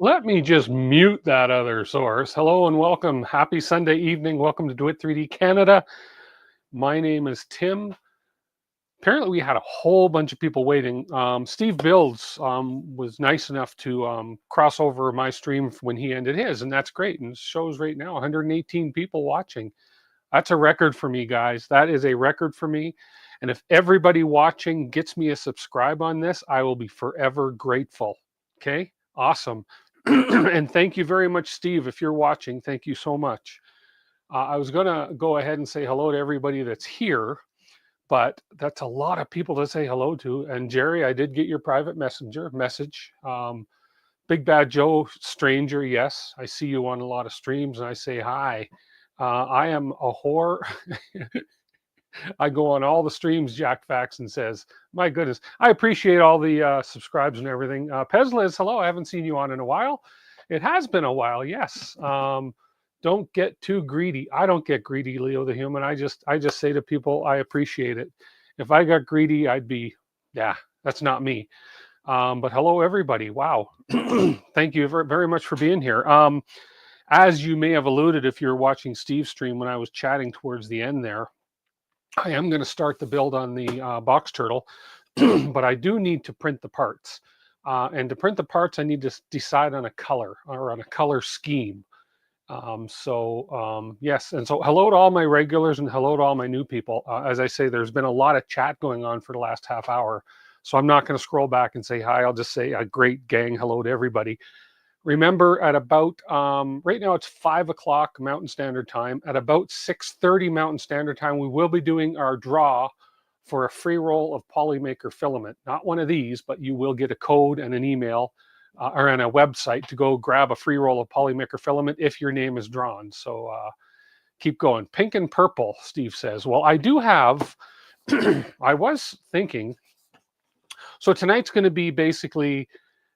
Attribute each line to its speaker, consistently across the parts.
Speaker 1: Let me just mute that other source. Hello and welcome. Happy Sunday evening. Welcome to DWIT3D Canada. My name is Tim. Apparently we had a whole bunch of people waiting. Steve Builds was nice enough to cross over my stream when he ended his, and that's great. And it shows right now 118 people watching. That's a record for me, guys. That is a record for me. And if everybody watching gets me a subscribe on this, I will be forever grateful. Okay, awesome. And thank you very much, Steve. If you're watching, thank you so much. I was going to go ahead and say hello to everybody that's here, but that's a lot of people to say hello to. And Jerry, I did get your private message. Big Bad Joe, stranger, yes, I see you on a lot of streams and I say hi. I am a whore. I go on all the streams, Jack Faxon says. My goodness. I appreciate all the subscribes and everything. Pezliz, hello. I haven't seen you on in a while. It has been a while, yes. Don't get too greedy. I don't get greedy, Leo the Human. I just say to people, I appreciate it. If I got greedy, I'd be, yeah, that's not me. But hello, everybody. Wow. Thank you very much for being here. As you may have alluded, if you're watching Steve's stream when I was chatting towards the end there, I am going to start the build on the box turtle, but I do need to print the parts. And to print the parts, I need to decide on a color or on a color scheme. Yes, and so hello to all my regulars and hello to all my new people. As I say, there's been a lot of chat going on for the last half hour, so I'm not going to scroll back and say hi. I'll just say a great gang hello to everybody. Remember, at about, right now it's 5 o'clock Mountain Standard Time. At about 6:30 Mountain Standard Time, we will be doing our draw for a free roll of Polymaker Filament. Not one of these, but you will get a code and an email or on a website to go grab a free roll of Polymaker Filament if your name is drawn. So keep going. Pink and purple, Steve says. Well, I do have, I was thinking, so tonight's going to be basically,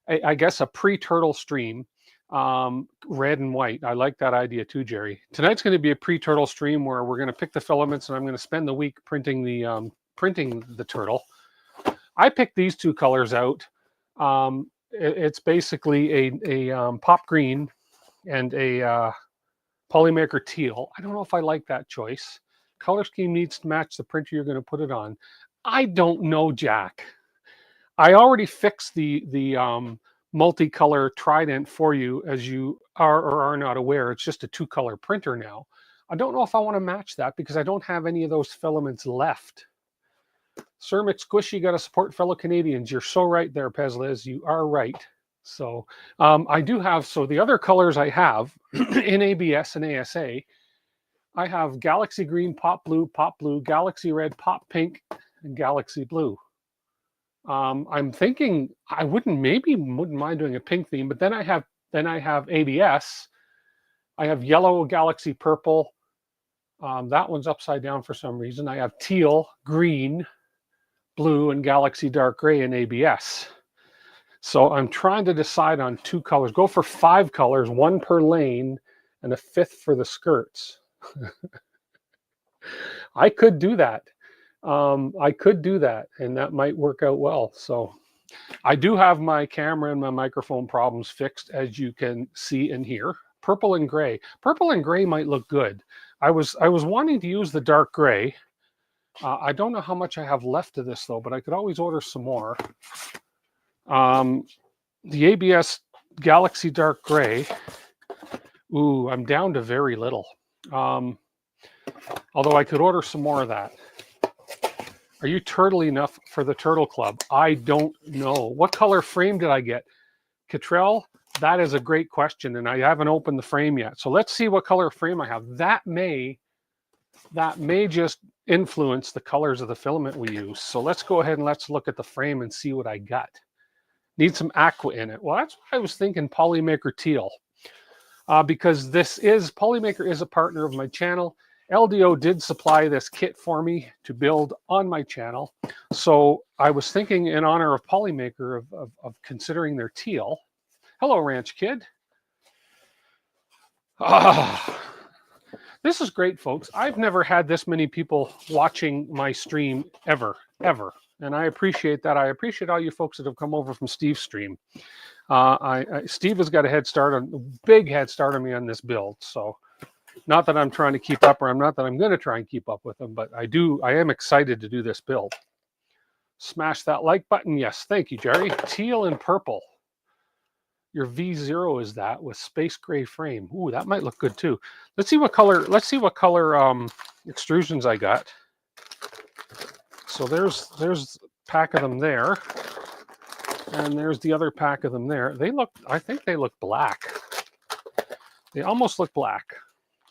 Speaker 1: I guess, a pre-turtle stream, red and white. I like that idea too, Jerry. Tonight's going to be a pre-turtle stream where we're going to pick the filaments and I'm going to spend the week printing the turtle. I picked these two colors out. It's basically a pop green and a Polymaker teal. I don't know if I like that choice. Color scheme needs to match the printer you're going to put it on. I don't know, Jack. I already fixed the multicolor Trident for you, as you are or are not aware. It's just a 2-color printer now. I don't know if I want to match that because I don't have any of those filaments left. Sir McSquishy, got to support fellow Canadians. You're so right there, Pezliz. You are right. So I do have, so the other colors I have in ABS and ASA, I have Galaxy Green, Pop Blue, Galaxy Red, Pop Pink, and Galaxy Blue. I'm thinking I wouldn't mind doing a pink theme, but then I have ABS. I have yellow, Galaxy Purple. That one's upside down for some reason. I have teal, green, blue, and Galaxy Dark Gray in ABS. So I'm trying to decide on 2 colors. Go for 5 colors, 1 per lane, and a 5th for the skirts. I could do that. I could do that, and that might work out well. So I do have my camera and my microphone problems fixed, as you can see and hear. Purple and gray. Purple and gray might look good. I was wanting to use the dark gray. I don't know how much I have left of this, though, but I could always order some more. The ABS Galaxy Dark Gray. Ooh, I'm down to very little. Although I could order some more of that. Are you turtle enough for the Turtle Club? I don't know. What color frame did I get? Cottrell, that is a great question, and I haven't opened the frame yet. So let's see what color frame I have. That may just influence the colors of the filament we use. So let's go ahead and let's look at the frame and see what I got. Need some aqua in it. Well, that's what I was thinking, Polymaker Teal. Because Polymaker is a partner of my channel. LDO did supply this kit for me to build on my channel. So I was thinking, in honor of Polymaker, of considering their teal. Hello, Ranch Kid. This is great, folks. I've never had this many people watching my stream ever. And I appreciate that. I appreciate all you folks that have come over from Steve's stream. Steve has got a big head start on me on this build. So not that I'm trying to keep up, or not that I'm going to try and keep up with him, but I am excited to do this build. Smash that like button. Yes, thank you, Jerry. Teal and purple. Your V0 is that with space gray frame. Ooh, that might look good too. Let's see what color extrusions I got. So there's a pack of them there. And there's the other pack of them there. I think they look black. They almost look black.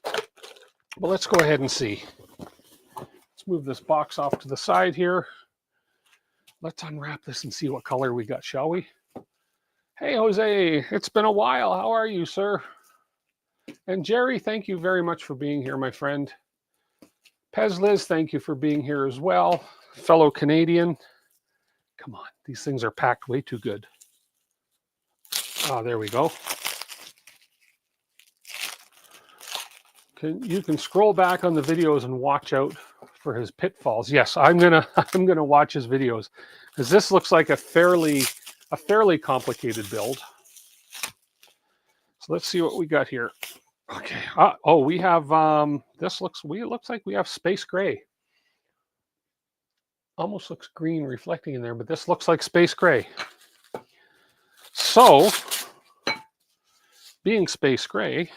Speaker 1: But let's go ahead and see. Let's move this box off to the side here. Let's unwrap this and see what color we got, shall we? Hey, Jose, it's been a while. How are you, sir? And Jerry, thank you very much for being here, my friend. Pez Liz, thank you for being here as well. Fellow Canadian. Come on, these things are packed way too good. Ah, there we go. You can scroll back on the videos and watch out for his pitfalls. Yes, I'm gonna watch his videos, because this looks like a fairly complicated build. So let's see what we got here. Okay. Oh, we have it looks like we have space gray. Almost looks green reflecting in there, but this looks like space gray. So, being space gray,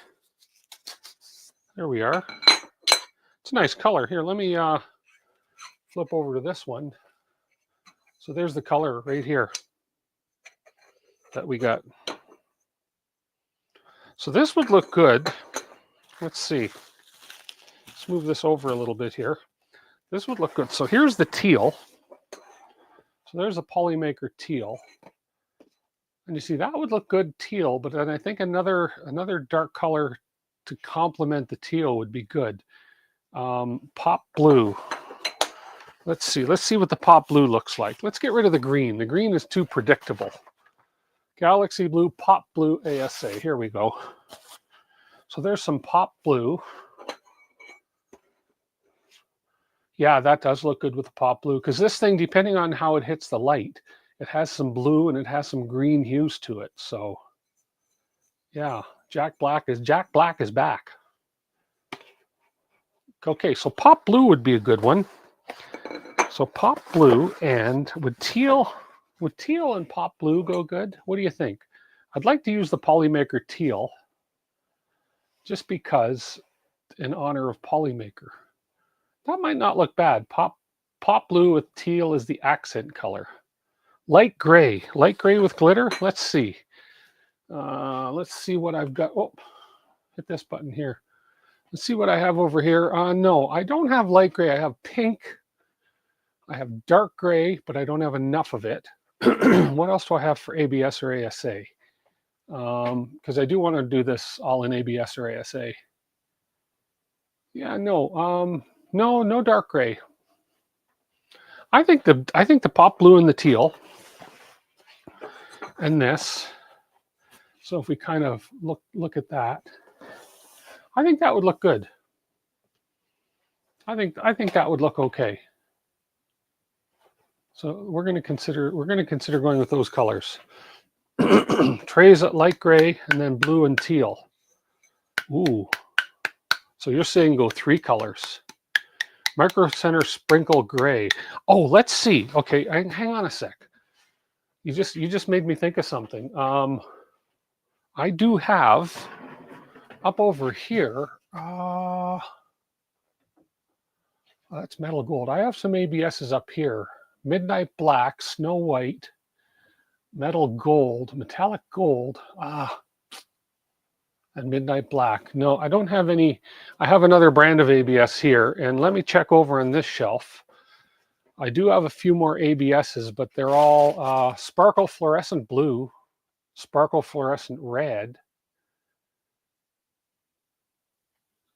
Speaker 1: there we are. It's a nice color. Here, let me flip over to this one. So there's the color right here that we got. So this would look good. Let's see. Let's move this over a little bit here. This would look good. So here's the teal. So there's a Polymaker teal. And you see, that would look good teal, but then I think another dark color to complement the teal would be good. Pop blue. Let's see what the pop blue looks like. Let's get rid of the green. The green is too predictable. Galaxy blue, pop blue, ASA. Here we go. So there's some pop blue. Yeah, that does look good with the pop blue, because this thing, depending on how it hits the light, it has some blue and it has some green hues to it. So yeah, Jack Black is back. Okay, so pop blue would be a good one. So pop blue, and would teal and pop blue go good? What do you think? I'd like to use the Polymaker teal, just because, in honor of Polymaker. That might not look bad. Pop blue with teal is the accent color. Light gray with glitter. Let's see. Let's see what I've got. Oh, hit this button here. Let's see what I have over here. No, I don't have light gray. I have pink. I have dark gray, but I don't have enough of it. What else do I have for ABS or ASA? Because I do want to do this all in ABS or ASA. Yeah, no. No dark gray. I think the pop blue and the teal and this. So if we kind of look at that, I think that would look good. I think that would look okay. So we're going to consider going with those colors. Trays at light gray and then blue and teal. Ooh. So you're saying go 3 colors. Micro Center sprinkle gray. Oh, let's see. Okay, hang on a sec. You just made me think of something. I do have up over here. That's metal gold. I have some ABSs up here. Midnight black, snow white, metal gold, metallic gold. And midnight black. No, I don't have any. I have another brand of ABS here, and let me check over on this shelf. I do have a few more ABSs, but they're all sparkle fluorescent blue, sparkle fluorescent red,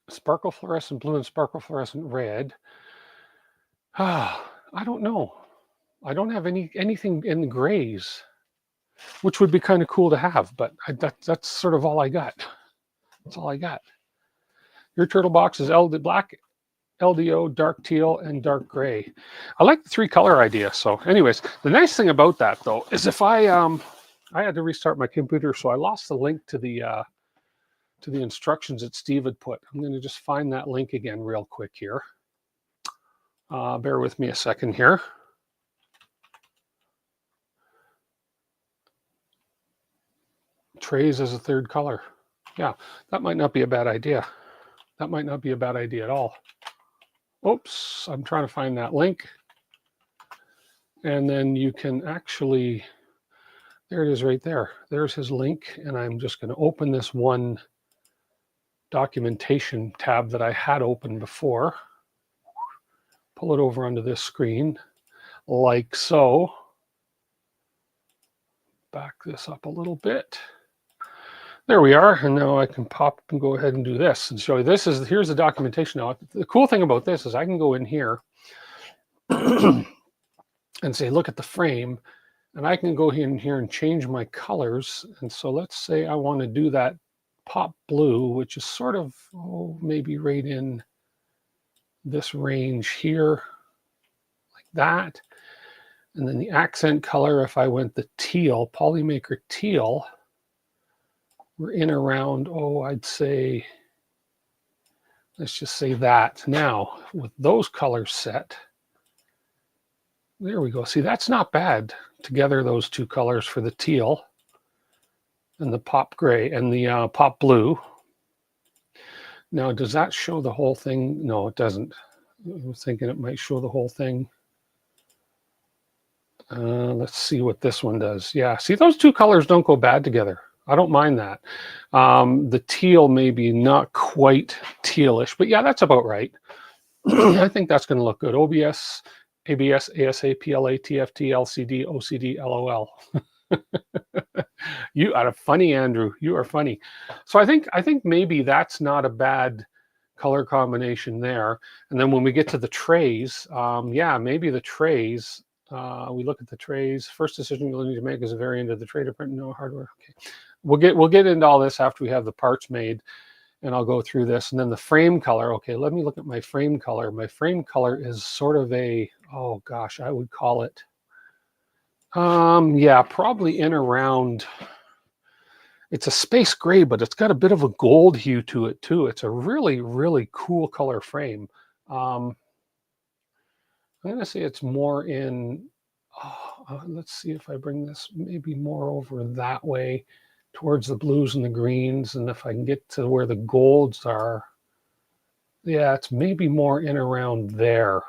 Speaker 1: sparkle fluorescent blue, and sparkle fluorescent red. I don't know. I don't have anything in the grays, which would be kind of cool to have, but that's sort of all I got. That's all I got. Your turtle box is LD black. LDO, dark teal, and dark gray. I like the 3-color idea. So anyways, the nice thing about that though is if I had to restart my computer, so I lost the link to the instructions that Steve had put. I'm going to just find that link again real quick here. Bear with me a second here. Trays as a 3rd color. Yeah, that might not be a bad idea. That might not be a bad idea at all. Oops, I'm trying to find that link. And then you can actually, there it is right there. There's his link. And I'm just going to open this one documentation tab that I had open before. Pull it over onto this screen like so. Back this up a little bit. There we are. And now I can pop and go ahead and do this and show you here's the documentation. Now, the cool thing about this is I can go in here and say, look at the frame, and I can go in here and change my colors. And so let's say I want to do that pop blue, which is sort of, maybe right in this range here, like that. And then the accent color, if I went the teal, Polymaker teal, we're in around, I'd say, let's just say that. Now, with those colors set, there we go. See, that's not bad together, those 2 colors for the teal and the pop gray and the pop blue. Now, does that show the whole thing? No, it doesn't. I was thinking it might show the whole thing. Let's see what this one does. Yeah, see, those 2 colors don't go bad together. I don't mind that. The teal maybe not quite tealish, but yeah, that's about right. I think that's going to look good. OBS, ABS, ASA, PLA, TFT, LCD, OCD, LOL. You are funny, Andrew. You are funny. So I think maybe that's not a bad color combination there. And then when we get to the trays, yeah, maybe the trays. We look at the trays. First decision you'll need to make is a variant of the tray to print no hardware. Okay. We'll get into all this after we have the parts made, and I'll go through this. And then the frame color. Okay, let me look at my frame color. My frame color is sort of a, oh gosh, I would call it, yeah, probably in around, it's a space gray, but it's got a bit of a gold hue to it too. It's a really, really cool color frame. I'm going to say it's more in, let's see if I bring this maybe more over that way towards the blues and the greens. And if I can get to where the golds are, yeah, it's maybe more in around there.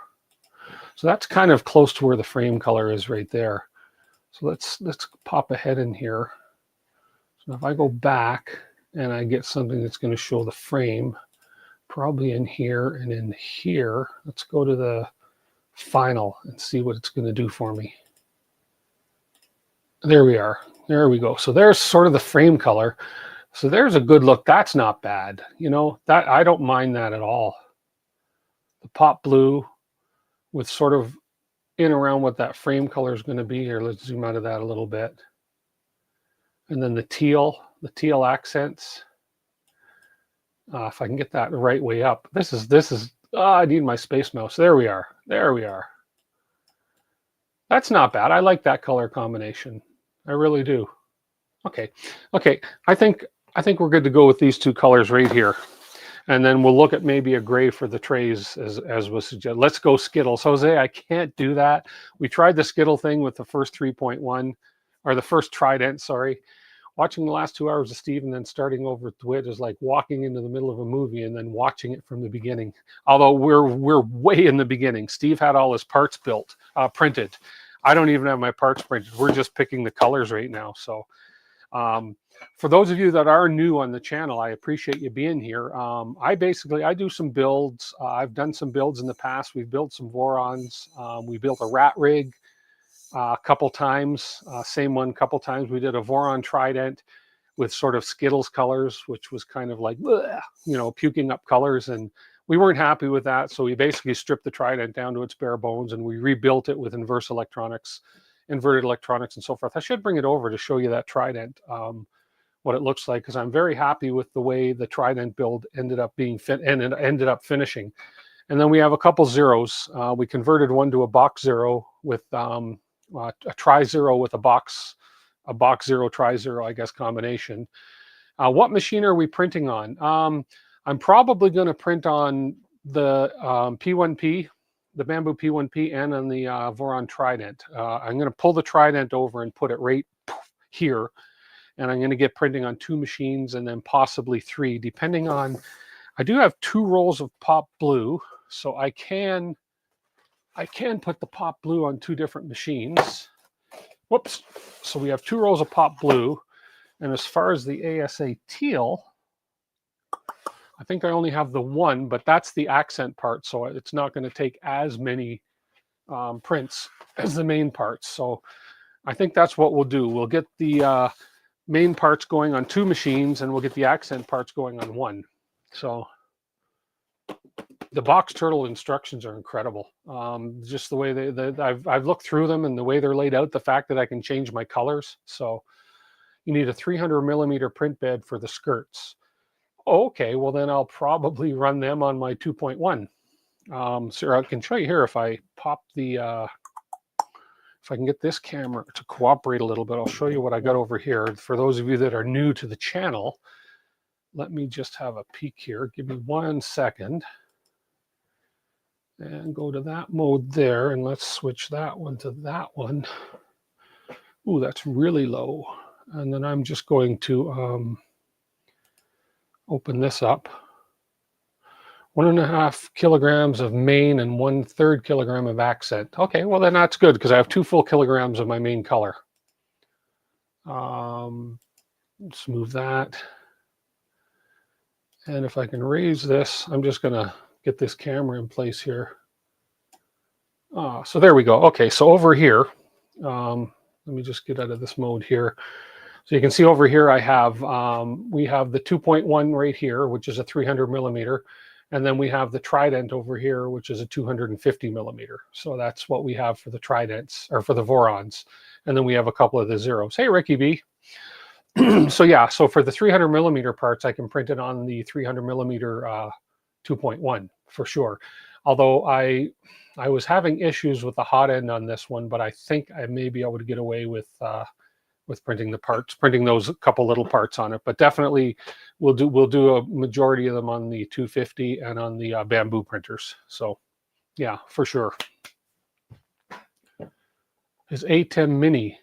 Speaker 1: So that's kind of close to where the frame color is right there. So let's pop ahead in here. So if I go back and I get something that's going to show the frame, probably in here and in here, let's go to the final and see what it's going to do for me. There we are. There we go. So there's sort of the frame color. So there's a good look. That's not bad. You know, that I don't mind that at all. The pop blue with sort of in around what that frame color is going to be here. Let's zoom out of that a little bit. And then the teal accents. If I can get that the right way up. This is, I need my space mouse. There we are. There we are. That's not bad. I like that color combination. I really do. Okay. Okay. I think we're good to go with these 2 colors right here. And then we'll look at maybe a gray for the trays as was suggested. Let's go Skittles. Jose, I can't do that. We tried the Skittle thing with the first 3.1, or the first Trident, sorry. Watching the last 2 hours of Steve and then starting over with DWIT is like walking into the middle of a movie and then watching it from the beginning. Although we're way in the beginning. Steve had all his parts built, printed. I don't even have my parts printed. We're just picking the colors right now. So for those of you that are new on the channel, I appreciate you being here. I do some builds. I've done some builds in the past. We've built some Vorons. We built a rat rig a couple times, same one a couple times. We did a Voron Trident with sort of Skittles colors, which was kind of like, bleh, you know, puking up colors. And we weren't happy with that. So we basically stripped the Trident down to its bare bones and we rebuilt it with inverted electronics and so forth. I should bring it over to show you that Trident, what it looks like, because I'm very happy with the way the Trident build ended up being ended up finishing. And then we have a couple zeros. We converted one to a box zero with a tri zero with a box zero, tri zero, I guess, combination. What machine are we printing on? I'm probably going to print on the P1P, the Bamboo P1P, and on the Voron Trident. I'm going to pull the Trident over and put it right here. And I'm going to get printing on 2 machines and then possibly 3, depending on, I do have 2 rolls of pop blue, so I can put the pop blue on 2 different machines. Whoops. So we have 2 rolls of pop blue. And as far as the ASA teal, I think I only have the 1, but that's the accent part. So it's not going to take as many prints as the main parts. So I think that's what we'll do. We'll get the main parts going on 2 machines, and we'll get the accent parts going on 1. So the box turtle instructions are incredible. Just the way I've looked through them and the way they're laid out, the fact that I can change my colors. So you need a 300 millimeter print bed for the skirts. Okay, well then I'll probably run them on my 2.1. So I can show you here if I pop the, if I can get this camera to cooperate a little bit, I'll show you what I got over here. For those of you that are new to the channel, let me just have a peek here. Give me 1 second. And go to that mode there, and let's switch that one to that one. Ooh, that's really low. And then I'm just going to open this up. 1.5 kilograms of main and 1/3 kilogram of accent. Okay, well then that's good because I have 2 full kilograms of my main color. Let's move that. And if I can raise this, I'm just gonna get this camera in place here. So there we go. Okay, so over here, let me just get out of this mode here. So you can see over here I have, we have the 2.1 right here, which is a 300 millimeter. And then we have the Trident over here, which is a 250 millimeter. So that's what we have for the Tridents, or for the Vorons. And then we have a couple of the zeros. Hey, Ricky B. So yeah, so for the 300 millimeter parts, I can print it on the 300 millimeter 2.1 for sure. Although I was having issues with the hot end on this one, but I think I may be able to get away with printing the parts, printing those couple little parts on it. But definitely we'll do a majority of them on the 250 and on the Bamboo printers. So yeah, for sure. His A10 Mini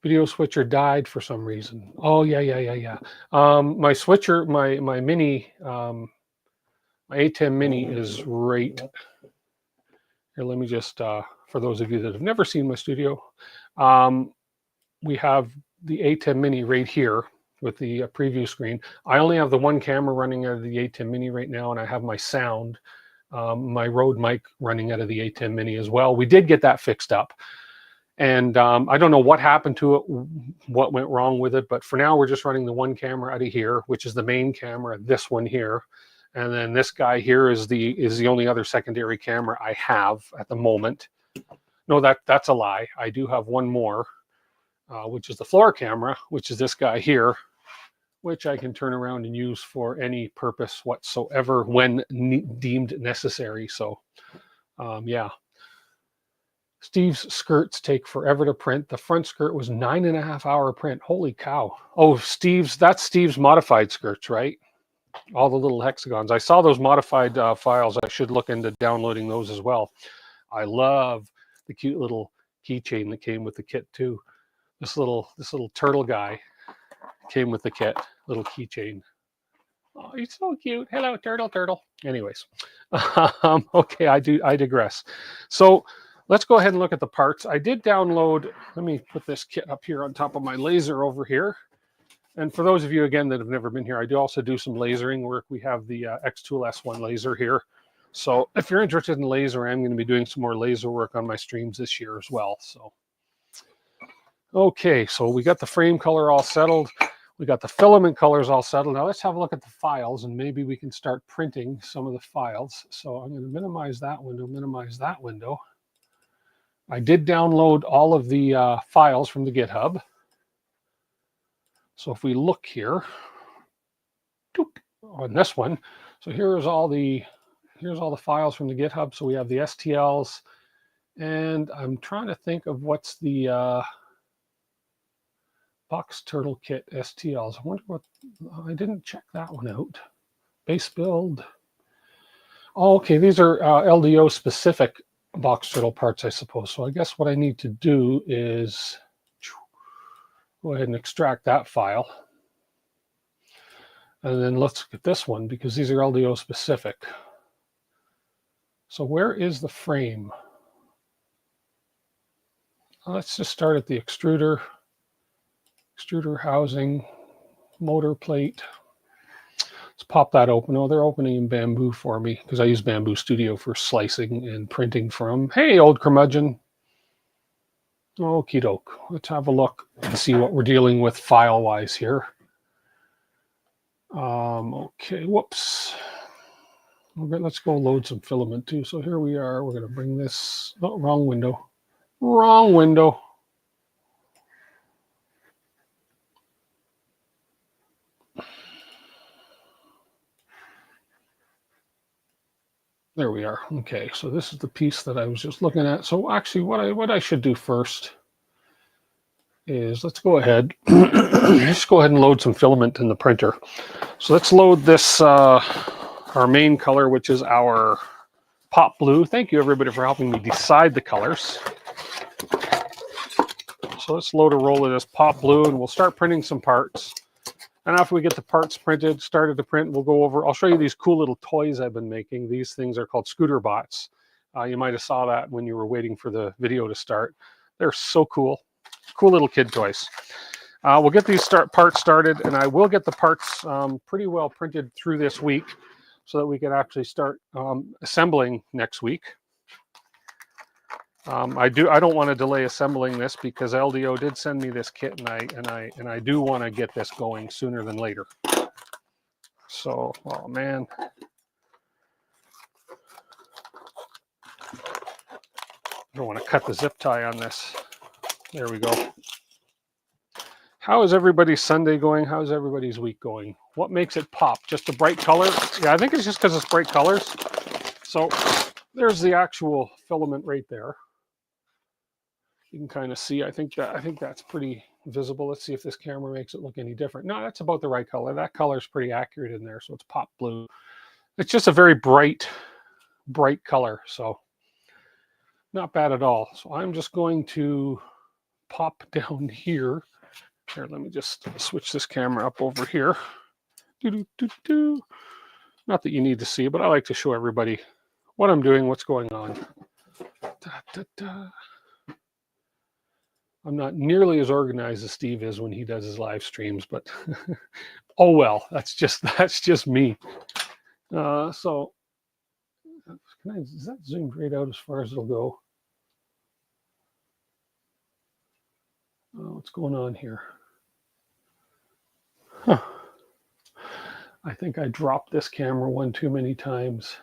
Speaker 1: video switcher died for some reason. Oh yeah. My switcher, my Mini, my A10 Mini is right here. Let me just, for those of you that have never seen my studio, we have the A10 Mini right here with the preview screen. I only have the 1 camera running out of the A10 Mini right now, and I have my sound, my Rode mic running out of the A10 Mini as well. We did get that fixed up. And I don't know what happened to it, what went wrong with it, but for now we're just running the 1 camera out of here, which is the main camera, this one here. And then this guy here is the only other secondary camera I have at the moment. No, that's a lie. I do have 1 more, which is the floor camera, which is this guy here, which I can turn around and use for any purpose whatsoever when deemed necessary. So yeah. Steve's skirts take forever to print. The front skirt was 9.5 hour print. Holy cow. Oh, that's Steve's modified skirts, right? All the little hexagons. I saw those modified files. I should look into downloading those as well. I love the cute little keychain that came with the kit too. This little turtle guy came with the kit, little keychain. Oh, he's so cute. Hello, turtle. Anyways, okay, I digress. So let's go ahead and look at the parts. I did download, let me put this kit up here on top of my laser over here. And for those of you, again, that have never been here, I do also do some lasering work. We have the XTool S1 laser here. So if you're interested in laser, I'm going to be doing some more laser work on my streams this year as well. So, okay, so we got the frame color all settled. We got the filament colors all settled. Now let's have a look at the files, and maybe we can start printing some of the files. So I'm going to minimize that window, I did download all of the files from the GitHub. So if we look here on this one, so here's all the here's all the files from the GitHub. So we have the STLs, and I'm trying to think of what's the Box Turtle Kit STLs. I wonder what, I didn't check that one out. Base build. Oh, okay, these are LDO specific Box Turtle parts, I suppose. So I guess what I need to do is go ahead and extract that file. And then let's look at this one, because these are LDO specific. So where is the frame? Let's just start at the extruder housing, motor plate. Let's pop that open. Oh, they're opening in Bamboo for me, because I use Bamboo Studio for slicing and printing from. Hey, old curmudgeon. Okie doke. Let's have a look and see what we're dealing with file-wise here. Okay, whoops. Okay, let's go load some filament too. So here we are. We're going to bring this. Oh, wrong window. Wrong window. There we are. Okay, so this is the piece that I was just looking at. So actually, what I should do first is let's go ahead. Just go ahead and load some filament in the printer. So let's load this. Our main color, which is our pop blue. Thank you everybody for helping me decide the colors. So let's load a roll of this pop blue, and we'll start printing some parts. And after we get the parts printed, started to print, we'll go over, I'll show you these cool little toys I've been making. These things are called scooter bots. You might have saw that when you were waiting for the video to start. They're so cool. Cool little kid toys. We'll get these parts started, and I will get the parts pretty well printed through this week, so that we can actually start assembling next week. I don't want to delay assembling this, because LDO did send me this kit, and I do want to get this going sooner than later. So, oh man. I don't want to cut the zip tie on this. There we go. How is everybody's Sunday going? How's everybody's week going? What makes it pop? Just a bright color? Yeah, I think it's just because it's bright colors. So there's the actual filament right there. You can kind of see, I think that's pretty visible. Let's see if this camera makes it look any different. No, that's about the right color. That color is pretty accurate in there. So it's pop blue. It's just a very bright color. So not bad at all. So I'm just going to pop down here. Here, let me just switch this camera up over here. Not that you need to see, but I like to show everybody what I'm doing, what's going on. I'm not nearly as organized as Steve is when he does his live streams, but oh well, that's just me. So is that zoomed right out as far as it'll go? What's going on here? Huh. I think I dropped this camera one too many times.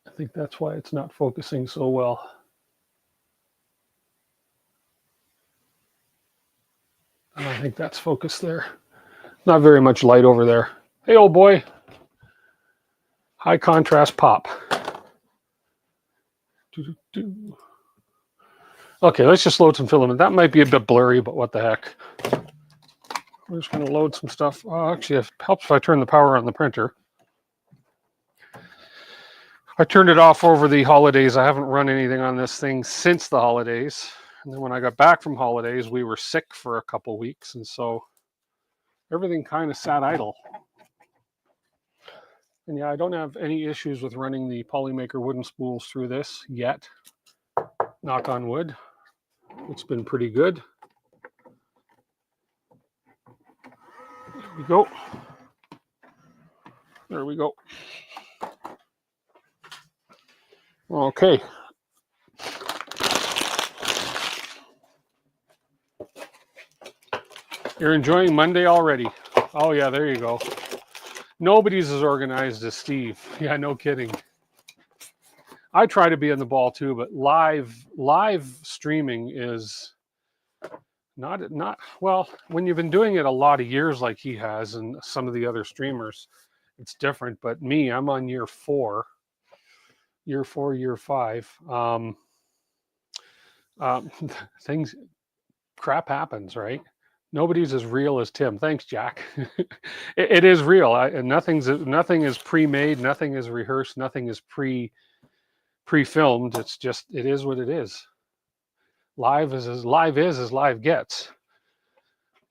Speaker 1: I think that's why it's not focusing so well. I think that's focused there. Not very much light over there. Hey, old boy. High contrast pop. Okay, let's just load some filament. That might be a bit blurry, but what the heck. We're just going to load some stuff. Actually, it helps if I turn the power on the printer. I turned it off over the holidays. I haven't run anything on this thing since the holidays. And then when I got back from holidays, we were sick for a couple weeks. And so everything kind of sat idle. And yeah, I don't have any issues with running the Polymaker wooden spools through this yet. Knock on wood. It's been pretty good. There we go. There we go. Okay. You're enjoying Monday already. Oh yeah, there you go. Nobody's as organized as Steve. Yeah, no kidding. I try to be on the ball too, but live streaming is not well, when you've been doing it a lot of years like he has and some of the other streamers, it's different. But me, I'm on year 4, year 5. Things, crap happens, right? Nobody's as real as Tim. Thanks, Jack. It is real. And nothing is pre-made, nothing is rehearsed, nothing is pre-filmed. It's just, it is what it is. Live is as live gets.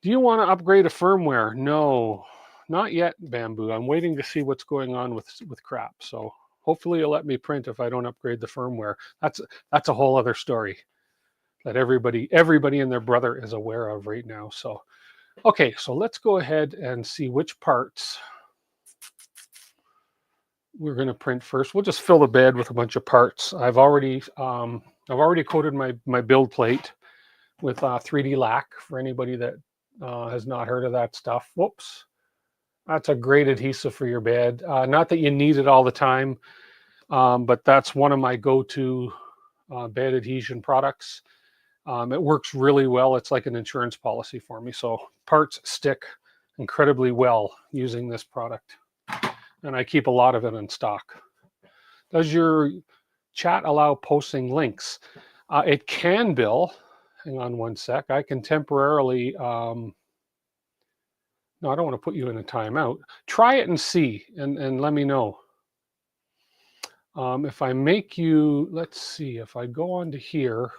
Speaker 1: Do you want to upgrade a firmware? No, not yet, Bamboo. I'm waiting to see what's going on with crap. So hopefully you'll let me print if I don't upgrade the firmware. That's a whole other story that everybody and their brother is aware of right now. So, okay, so let's go ahead and see which parts we're going to print first. We'll just fill the bed with a bunch of parts. I've already coated my build plate with 3D lac for anybody that has not heard of that stuff. Whoops. That's a great adhesive for your bed. Not that you need it all the time, but that's one of my go-to bed adhesion products. It works really well. It's like an insurance policy for me. So parts stick incredibly well using this product. And I keep a lot of it in stock. Does your chat allow posting links? It can, Bill. Hang on one sec. I can temporarily, no, I don't want to put you in a timeout. Try it and see, and let me know. If I make you, let's see, if I go on to here,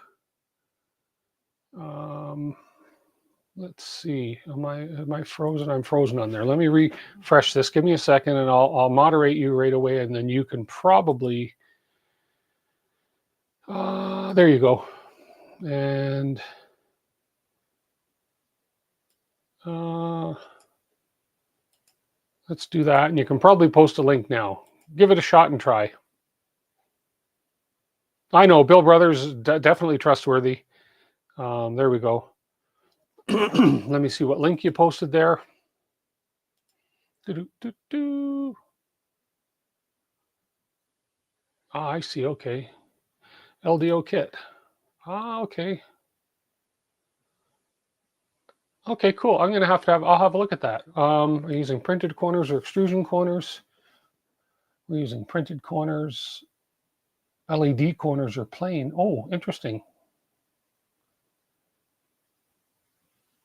Speaker 1: let's see, am I frozen? I'm frozen on there. Let me refresh this. Give me a second and I'll moderate you right away, and then you can probably, there you go. And let's do that. And you can probably post a link now. Give it a shot and try. I know, Bill Brothers, definitely trustworthy. There we go. Let me see what link you posted there. Ah, I see. Okay. LDO kit. Ah, okay. Okay, cool. I'm going to I'll have a look at that. Are you using printed corners or extrusion corners? We're using printed corners. LED corners are plain. Oh, interesting.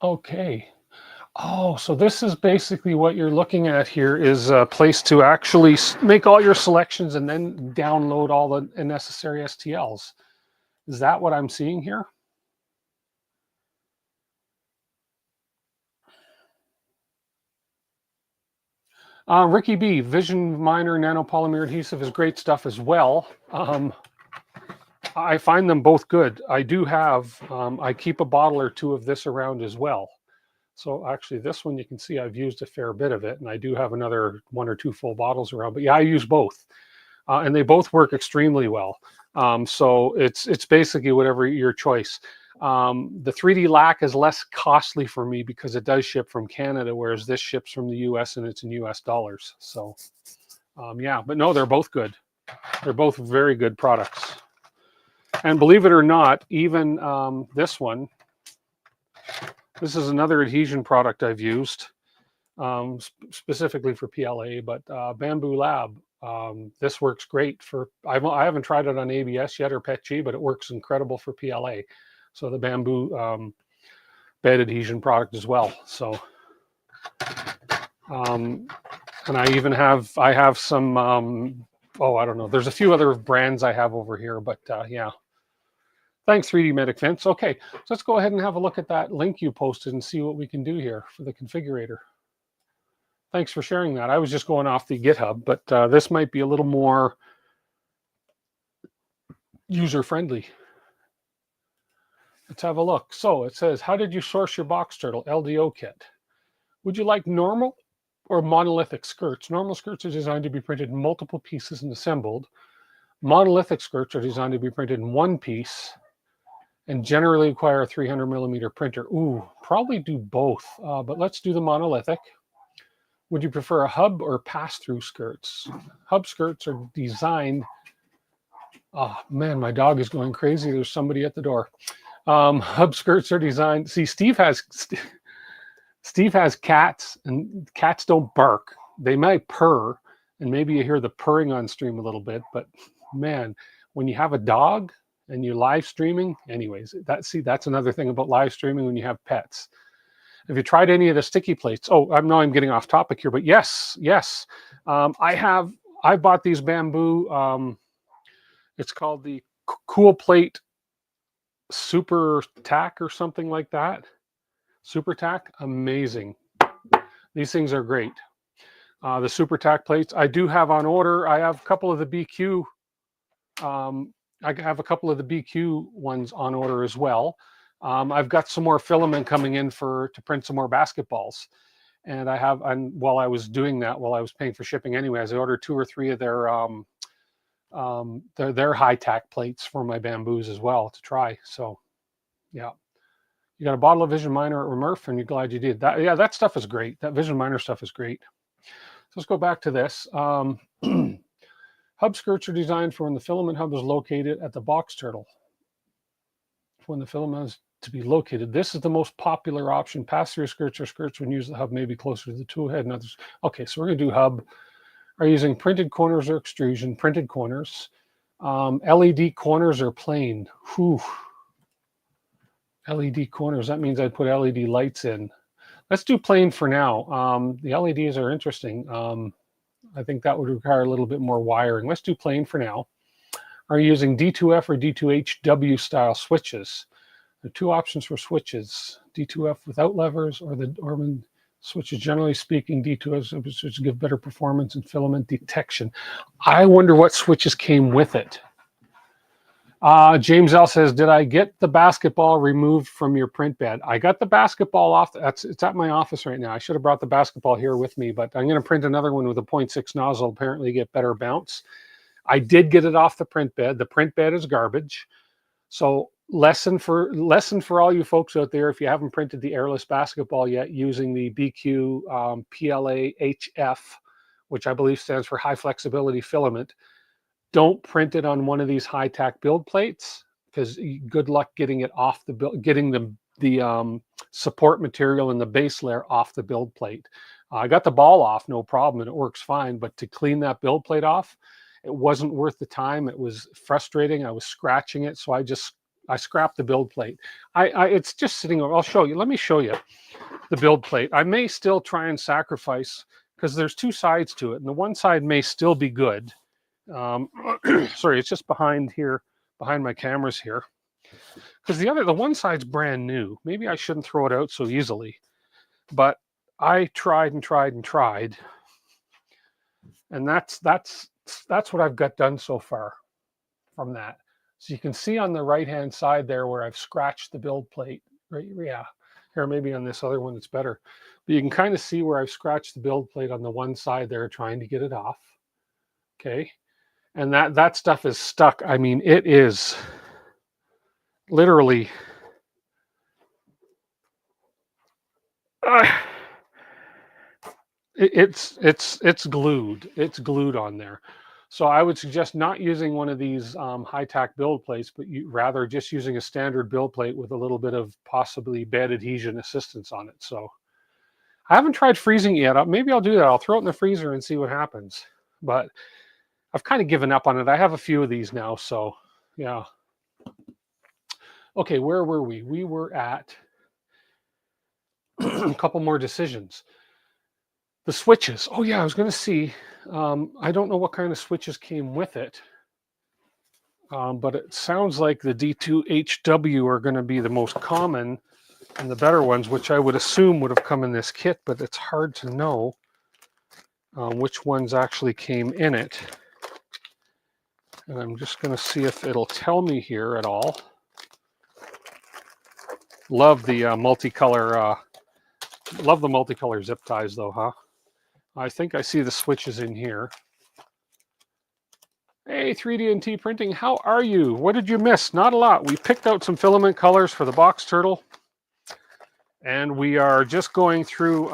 Speaker 1: Okay. Oh, so this is basically what you're looking at here is a place to actually make all your selections and then download all the necessary STLs. Is that what I'm seeing here? Ricky B, Vision Minor nanopolymer adhesive is great stuff as well. I find them both good. I do have, I keep a bottle or two of this around as well. So actually this one, you can see I've used a fair bit of it, and I do have another 1 or 2 full bottles around, but yeah, I use both. And they both work extremely well. So it's basically whatever your choice. The 3D lac is less costly for me because it does ship from Canada, whereas this ships from the US and it's in US dollars. So yeah, but no, they're both good. They're both very good products. And believe it or not, even this one, this is another adhesion product I've used specifically for PLA, but Bamboo Lab. This works great for, I haven't tried it on ABS yet or PETG, but it works incredible for PLA. So the Bamboo bed adhesion product as well. So, and I even have, some, oh, I don't know. There's a few other brands I have over here, but yeah. Thanks, 3D Medic Fence. Okay, so let's go ahead and have a look at that link you posted and see what we can do here for the configurator. Thanks for sharing that. I was just going off the GitHub, but this might be a little more user-friendly. Let's have a look. So it says, how did you source your box turtle LDO kit? Would you like normal or monolithic skirts? Normal skirts are designed to be printed in multiple pieces and assembled. Monolithic skirts are designed to be printed in one piece and generally require a 300mm printer. Ooh, probably do both, but let's do the monolithic. Would you prefer a hub or pass-through skirts? Hub skirts are designed, oh man, my dog is going crazy. There's somebody at the door. Hub skirts are designed, see, Steve has cats, and cats don't bark. They might purr, and maybe you hear the purring on stream a little bit, but man, when you have a dog and you're live streaming, anyways, that's another thing about live streaming when you have pets. Have you tried any of the sticky plates? Oh, I know I'm getting off topic here, but yes. I bought these bamboo, it's called the Cool Plate Super Tack or something like that. Super Tack, amazing. These things are great. The Super Tack plates I do have on order. I have a couple of the BQ. I have a couple of the BQ ones on order as well. I've got some more filament coming in to print some more basketballs. And while I was doing that, while I was paying for shipping anyways, I ordered 2 or 3 of their high tack plates for my bamboos as well to try. So yeah, you got a bottle of Vision Miner at Murph, and you're glad you did that. Yeah, that stuff is great. That Vision Miner stuff is great. So let's go back to this. Hub skirts are designed for when the filament hub is located at the box turtle. When the filament is to be located, this is the most popular option. Pass-through skirts or skirts when used the hub may be closer to the tool head and others. Okay, so we're going to do hub. Are using printed corners or extrusion? Printed corners. LED corners or plain? Whew. LED corners, that means I'd put LED lights in. Let's do plain for now. The LEDs are interesting. I think that would require a little bit more wiring. Let's do plain for now. Are you using D2F or D2HW style switches? There are 2 options for switches. D2F without levers or the Orman switches. Generally speaking, D2F switches give better performance and filament detection. I wonder what switches came with it. James L says, did I get the basketball removed from your print bed? I got the basketball off. It's at my office right now. I should have brought the basketball here with me, but I'm going to print another one with a 0.6 nozzle, apparently get better bounce. I did get it off the print bed. The print bed is garbage. So lesson for all you folks out there, if you haven't printed the airless basketball yet using the BQ PLA HF, which I believe stands for high flexibility filament, don't print it on one of these high tack build plates, because good luck getting it off the build, getting the support material and the base layer off the build plate. I got the ball off, no problem, and it works fine. But to clean that build plate off, it wasn't worth the time. It was frustrating. I was scratching it, so I scrapped the build plate. It's just sitting over. I'll show you. Let me show you the build plate. I may still try and sacrifice, because there's 2 sides to it, and the one side may still be good. Sorry, it's just behind here, behind my cameras here, because the one side's brand new. Maybe I shouldn't throw it out so easily, but I tried and tried and tried, and that's what I've got done so far from that. So you can see on the right hand side there where I've scratched the build plate. Right, yeah, here maybe on this other one it's better, but you can kind of see where I've scratched the build plate on the one side there, trying to get it off. Okay. And that stuff is stuck. I mean, it is literally it's glued. It's glued on there. So I would suggest not using one of these high tack build plates, but rather just using a standard build plate with a little bit of possibly bed adhesion assistance on it. So I haven't tried freezing it yet. Maybe I'll do that. I'll throw it in the freezer and see what happens. But I've kind of given up on it. I have a few of these now, so yeah. Okay, where were we? We were at a couple more decisions. The switches. Oh yeah, I was going to see. I don't know what kind of switches came with it, but it sounds like the D2HW are going to be the most common and the better ones, which I would assume would have come in this kit, but it's hard to know which ones actually came in it. And I'm just going to see if it'll tell me here at all. Love the multicolor. Love the multicolor zip ties, though, huh? I think I see the switches in here. Hey, 3D&T Printing, how are you? What did you miss? Not a lot. We picked out some filament colors for the box turtle, and we are just going through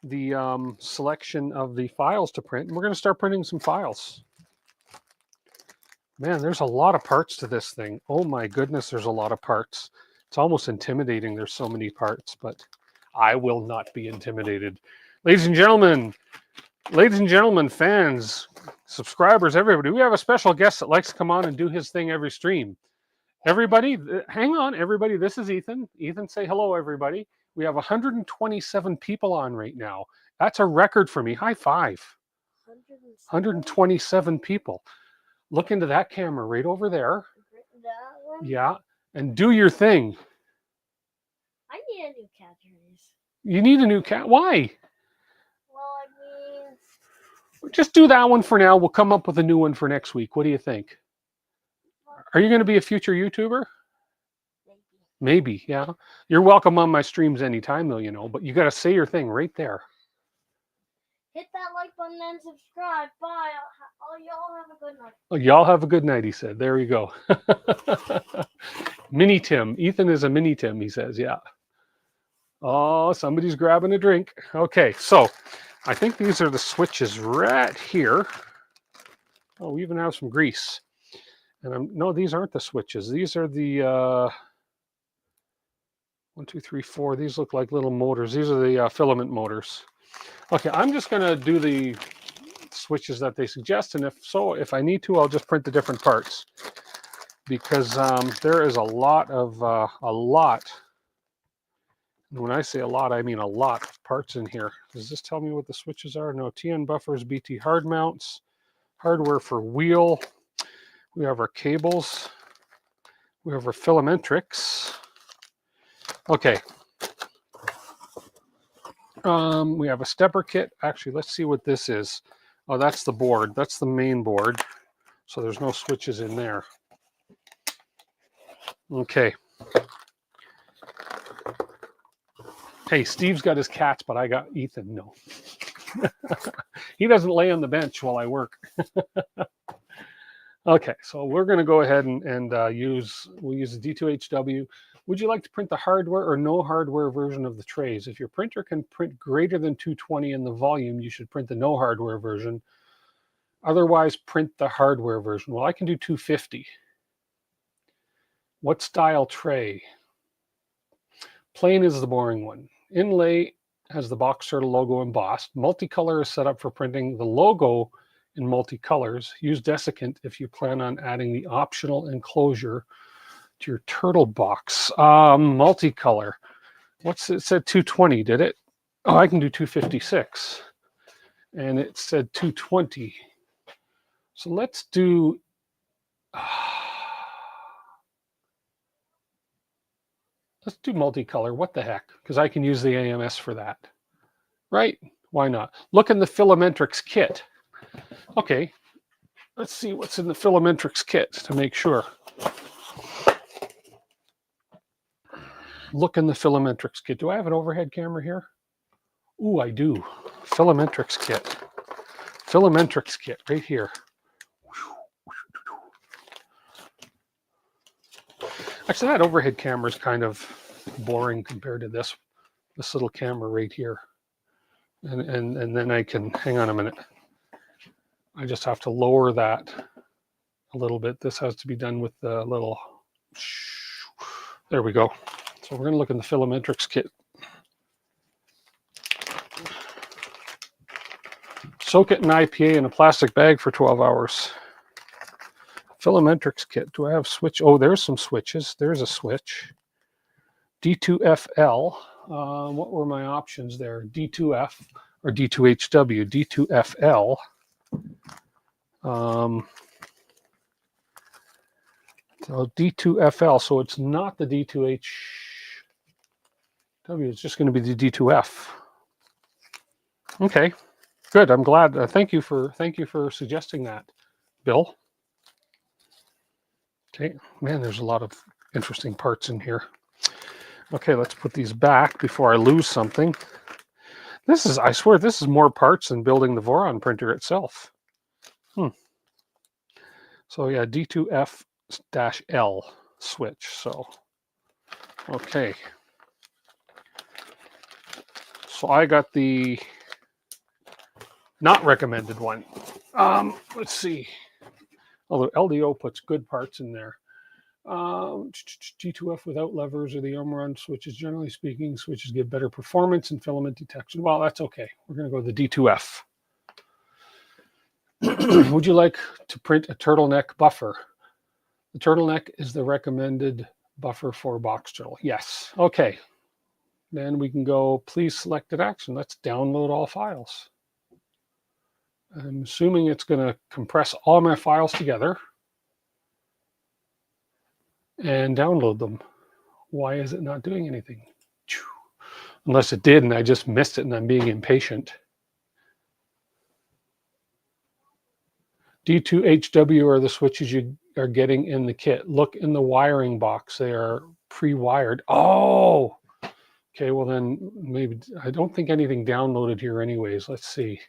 Speaker 1: the selection of the files to print, and we're going to start printing some files. Man, there's a lot of parts to this thing. Oh my goodness, there's a lot of parts. It's almost intimidating. There's so many parts, but I will not be intimidated. Ladies and gentlemen, fans, subscribers, everybody, we have a special guest that likes to come on and do his thing every stream. Everybody, hang on, everybody. This is Ethan. Ethan, say hello, everybody. We have 127 people on right now. That's a record for me. High five. 127 people. Look into that camera right over there.
Speaker 2: That one?
Speaker 1: Yeah, and do your thing.
Speaker 2: I need a new cat trays.
Speaker 1: You need a new cat. Why?
Speaker 2: Well, I mean,
Speaker 1: Just do that one for now. We'll come up with a new one for next week. What do you think? Are you going to be a future YouTuber? Maybe, yeah. You're welcome on my streams anytime, though, you know. But you got to say your thing right there.
Speaker 2: hit that like button and subscribe. Bye. Y'all have a good night.
Speaker 1: Oh, y'all have a good night, he said. There you go. Mini Tim. Ethan is a Mini Tim, he says. Yeah. Oh, somebody's grabbing a drink. Okay, so I think these are the switches right here. Oh, we even have some grease. And no, these aren't the switches. These are the 1, 2, 3, 4. These look like little motors. These are the filament motors. Okay, I'm just going to do the switches that they suggest, and if I need to, I'll just print the different parts, because there is a lot. And when I say a lot, I mean a lot of parts in here. Does this tell me what the switches are? No, TN buffers, BT hard mounts, hardware for wheel. We have our cables. We have our filametrics. Okay. We have a stepper kit. Actually, let's see what this is. Oh, that's the board. That's the main board. So there's no switches in there. Okay. Hey, Steve's got his cats, but I got Ethan. No. He doesn't lay on the bench while I work. Okay, so we're going to go ahead and we'll use the D2HW. Would you like to print the hardware or no hardware version of the trays? If your printer can print greater than 220 in the volume, you should print the no hardware version. Otherwise, print the hardware version. Well, I can do 250. What style tray? Plain is the boring one. Inlay has the box turtle logo embossed. Multicolor is set up for printing the logo in multicolors. Use desiccant if you plan on adding the optional enclosure to your turtle box. Multicolor. What's it said 220, did it? Oh, I can do 256. And it said 220. So let's do multicolor. What the heck? Because I can use the AMS for that. Right? Why not? Look in the Filametrics kit. Okay. Let's see what's in the Filametrics kit to make sure. Look in the Filametrics kit. Do I have an overhead camera here? Ooh, I do. Filametrics kit. Filametrics kit right here. Actually, that overhead camera is kind of boring compared to this little camera right here. And then I can, hang on a minute. I just have to lower that a little bit. This has to be done with the little, there we go. So we're going to look in the Filametrics kit. Soak it in IPA in a plastic bag for 12 hours. Filametrics kit. Do I have switch? Oh, there's some switches. There's a switch. D2FL. What were my options there? D2F or D2HW. D2FL. So D2FL. So it's not the D2HW. It's just going to be the D2F. Okay, good. I'm glad. Thank you for suggesting that, Bill. Okay, man, there's a lot of interesting parts in here. Okay, let's put these back before I lose something. This is, I swear, this is more parts than building the Voron printer itself. So yeah, D2F-L switch. So, okay. So I got the not recommended one. Let's see. Although LDO puts good parts in there. D2F without levers or the Omron switches, generally speaking, switches give better performance in filament detection. Well, that's okay. We're going to go to the D2F. Would you like to print a turtleneck buffer? The turtleneck is the recommended buffer for box turtle. Yes. Okay. Then we can go, please selected action. Let's download all files. I'm assuming it's going to compress all my files together and download them. Why is it not doing anything? Unless it did and I just missed it and I'm being impatient. D2HW are the switches you are getting in the kit. Look in the wiring box. They are pre-wired. Oh, okay. Well then maybe, I don't think anything downloaded here anyways. Let's see.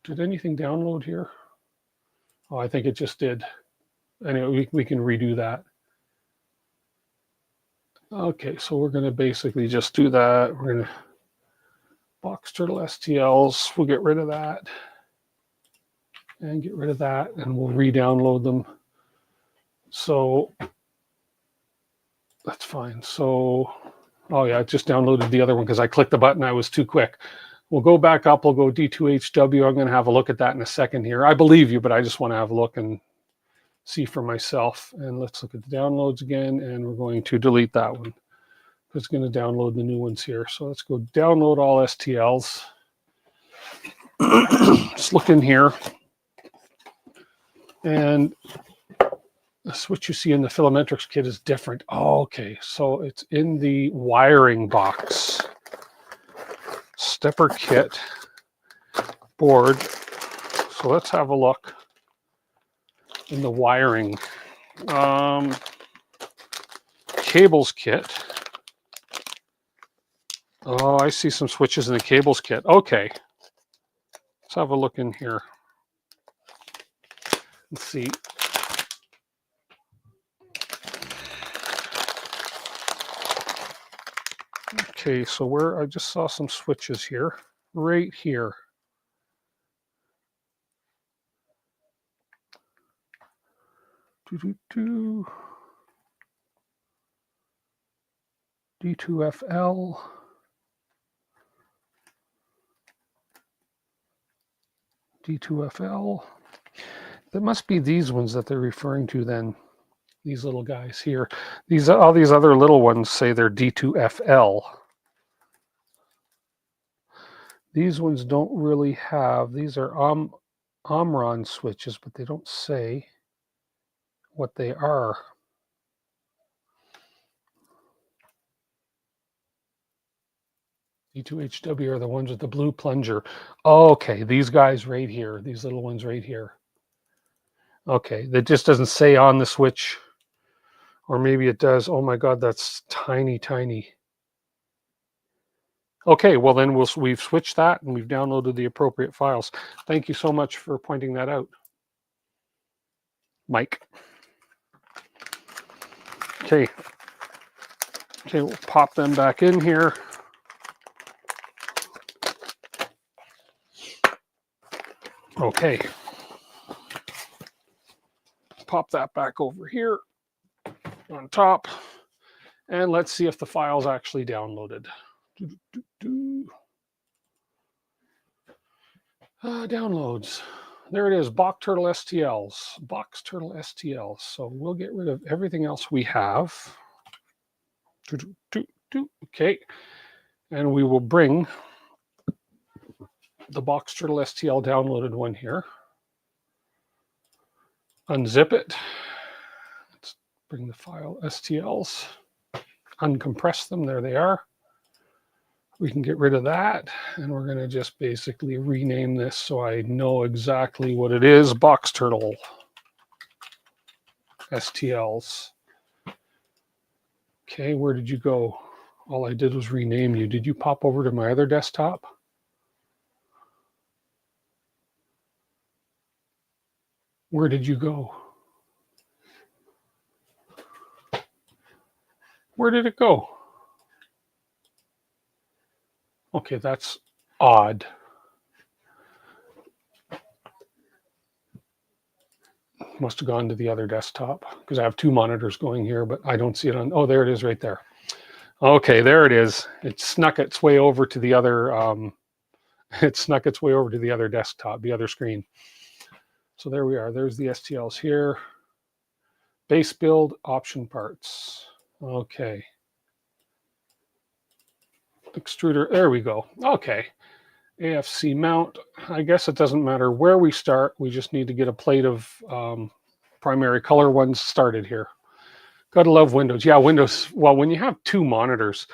Speaker 1: Did anything download here? Oh, I think it just did. Anyway, we can redo that. Okay, so we're going to basically just do that. We're going to box turtle STLs. We'll get rid of that and get rid of that, and we'll re-download them. So that's fine. So, oh yeah, I just downloaded the other one because I clicked the button. I was too quick. We'll go back up. We'll go D2HW. I'm going to have a look at that in a second here. I believe you, but I just want to have a look and see for myself. And let's look at the downloads again, and we're going to delete that one. It's going to download the new ones here. So let's go download all STLs. Just look in here. And the switch you see in the Filametrix kit is different. Oh, okay, so it's in the wiring box. Stepper kit board. So let's have a look in the wiring. Cables kit. Oh, I see some switches in the cables kit. Okay. Let's have a look in here. Let's see. Okay, so where I just saw some switches here, right here. D2FL. D2FL. That must be these ones that they're referring to then. These little guys here. These all these other little ones say they're D2FL. These ones don't really have, these are Omron switches, but they don't say what they are. D2HW are the ones with the blue plunger. Oh, okay, these guys right here, these little ones right here. Okay, that just doesn't say on the switch. Or maybe it does. Oh my God, that's tiny, tiny. Okay, well then we've switched that and we've downloaded the appropriate files. Thank you so much for pointing that out, Mike. Okay, we'll pop them back in here. Okay, pop that back over here on top, and let's see if the file's actually downloaded. Downloads. There it is, Box Turtle STLs. Box Turtle STLs. So we'll get rid of everything else we have. Okay, and we will bring the Box Turtle STL downloaded one here. Unzip it. Let's bring the file STLs. Uncompress them. There they are. We can get rid of that, and we're going to just basically rename this so I know exactly what it is. Box Turtle STLs. Okay, where did you go? All I did was rename you. Did you pop over to my other desktop? Where did you go? Where did it go? Okay, that's odd. Must have gone to the other desktop because I have two monitors going here, but I don't see it on. Oh, there it is right there. Okay, there it is. It snuck its way over to the other. It snuck its way over to the other desktop, the other screen. So there we are. There's the STLs here. Base build option parts. Okay. Extruder. There we go. Okay. AFC mount. I guess it doesn't matter where we start. We just need to get a plate of primary color ones started here. Gotta love Windows. Yeah, Windows. Well, when you have two monitors,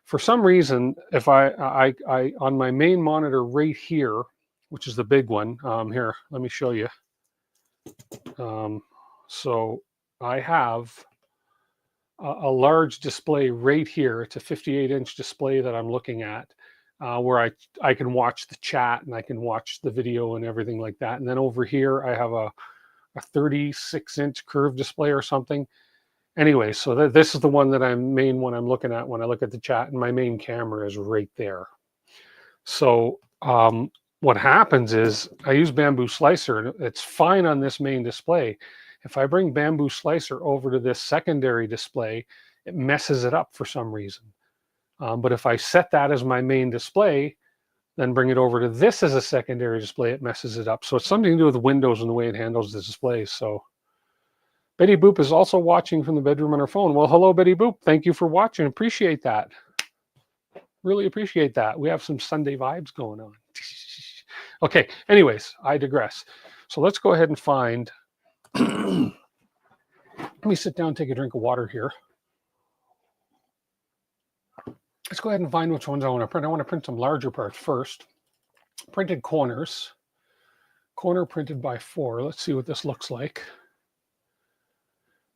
Speaker 1: for some reason, if I on my main monitor right here, which is the big one, here, let me show you. So I have a large display right here. It's a 58-inch display that I'm looking at, where I can watch the chat and I can watch the video and everything like that. And then over here, I have a 36-inch curved display or something. Anyway, so this is the one that I'm looking at when I look at the chat, and my main camera is right there. So what happens is I use Bamboo Slicer, and it's fine on this main display. If I bring Bamboo Slicer over to this secondary display, it messes it up for some reason. But if I set that as my main display, then bring it over to this as a secondary display, it messes it up. So it's something to do with Windows and the way it handles the displays. So Betty Boop is also watching from the bedroom on her phone. Well, hello, Betty Boop. Thank you for watching. Appreciate that. Really appreciate that. We have some Sunday vibes going on. Okay, anyways, I digress. So let's go ahead and find... Let me sit down and take a drink of water here. Let's go ahead and find which ones I want to print. I want to print some larger parts first. Printed corners. Corner printed by 4. Let's see what this looks like.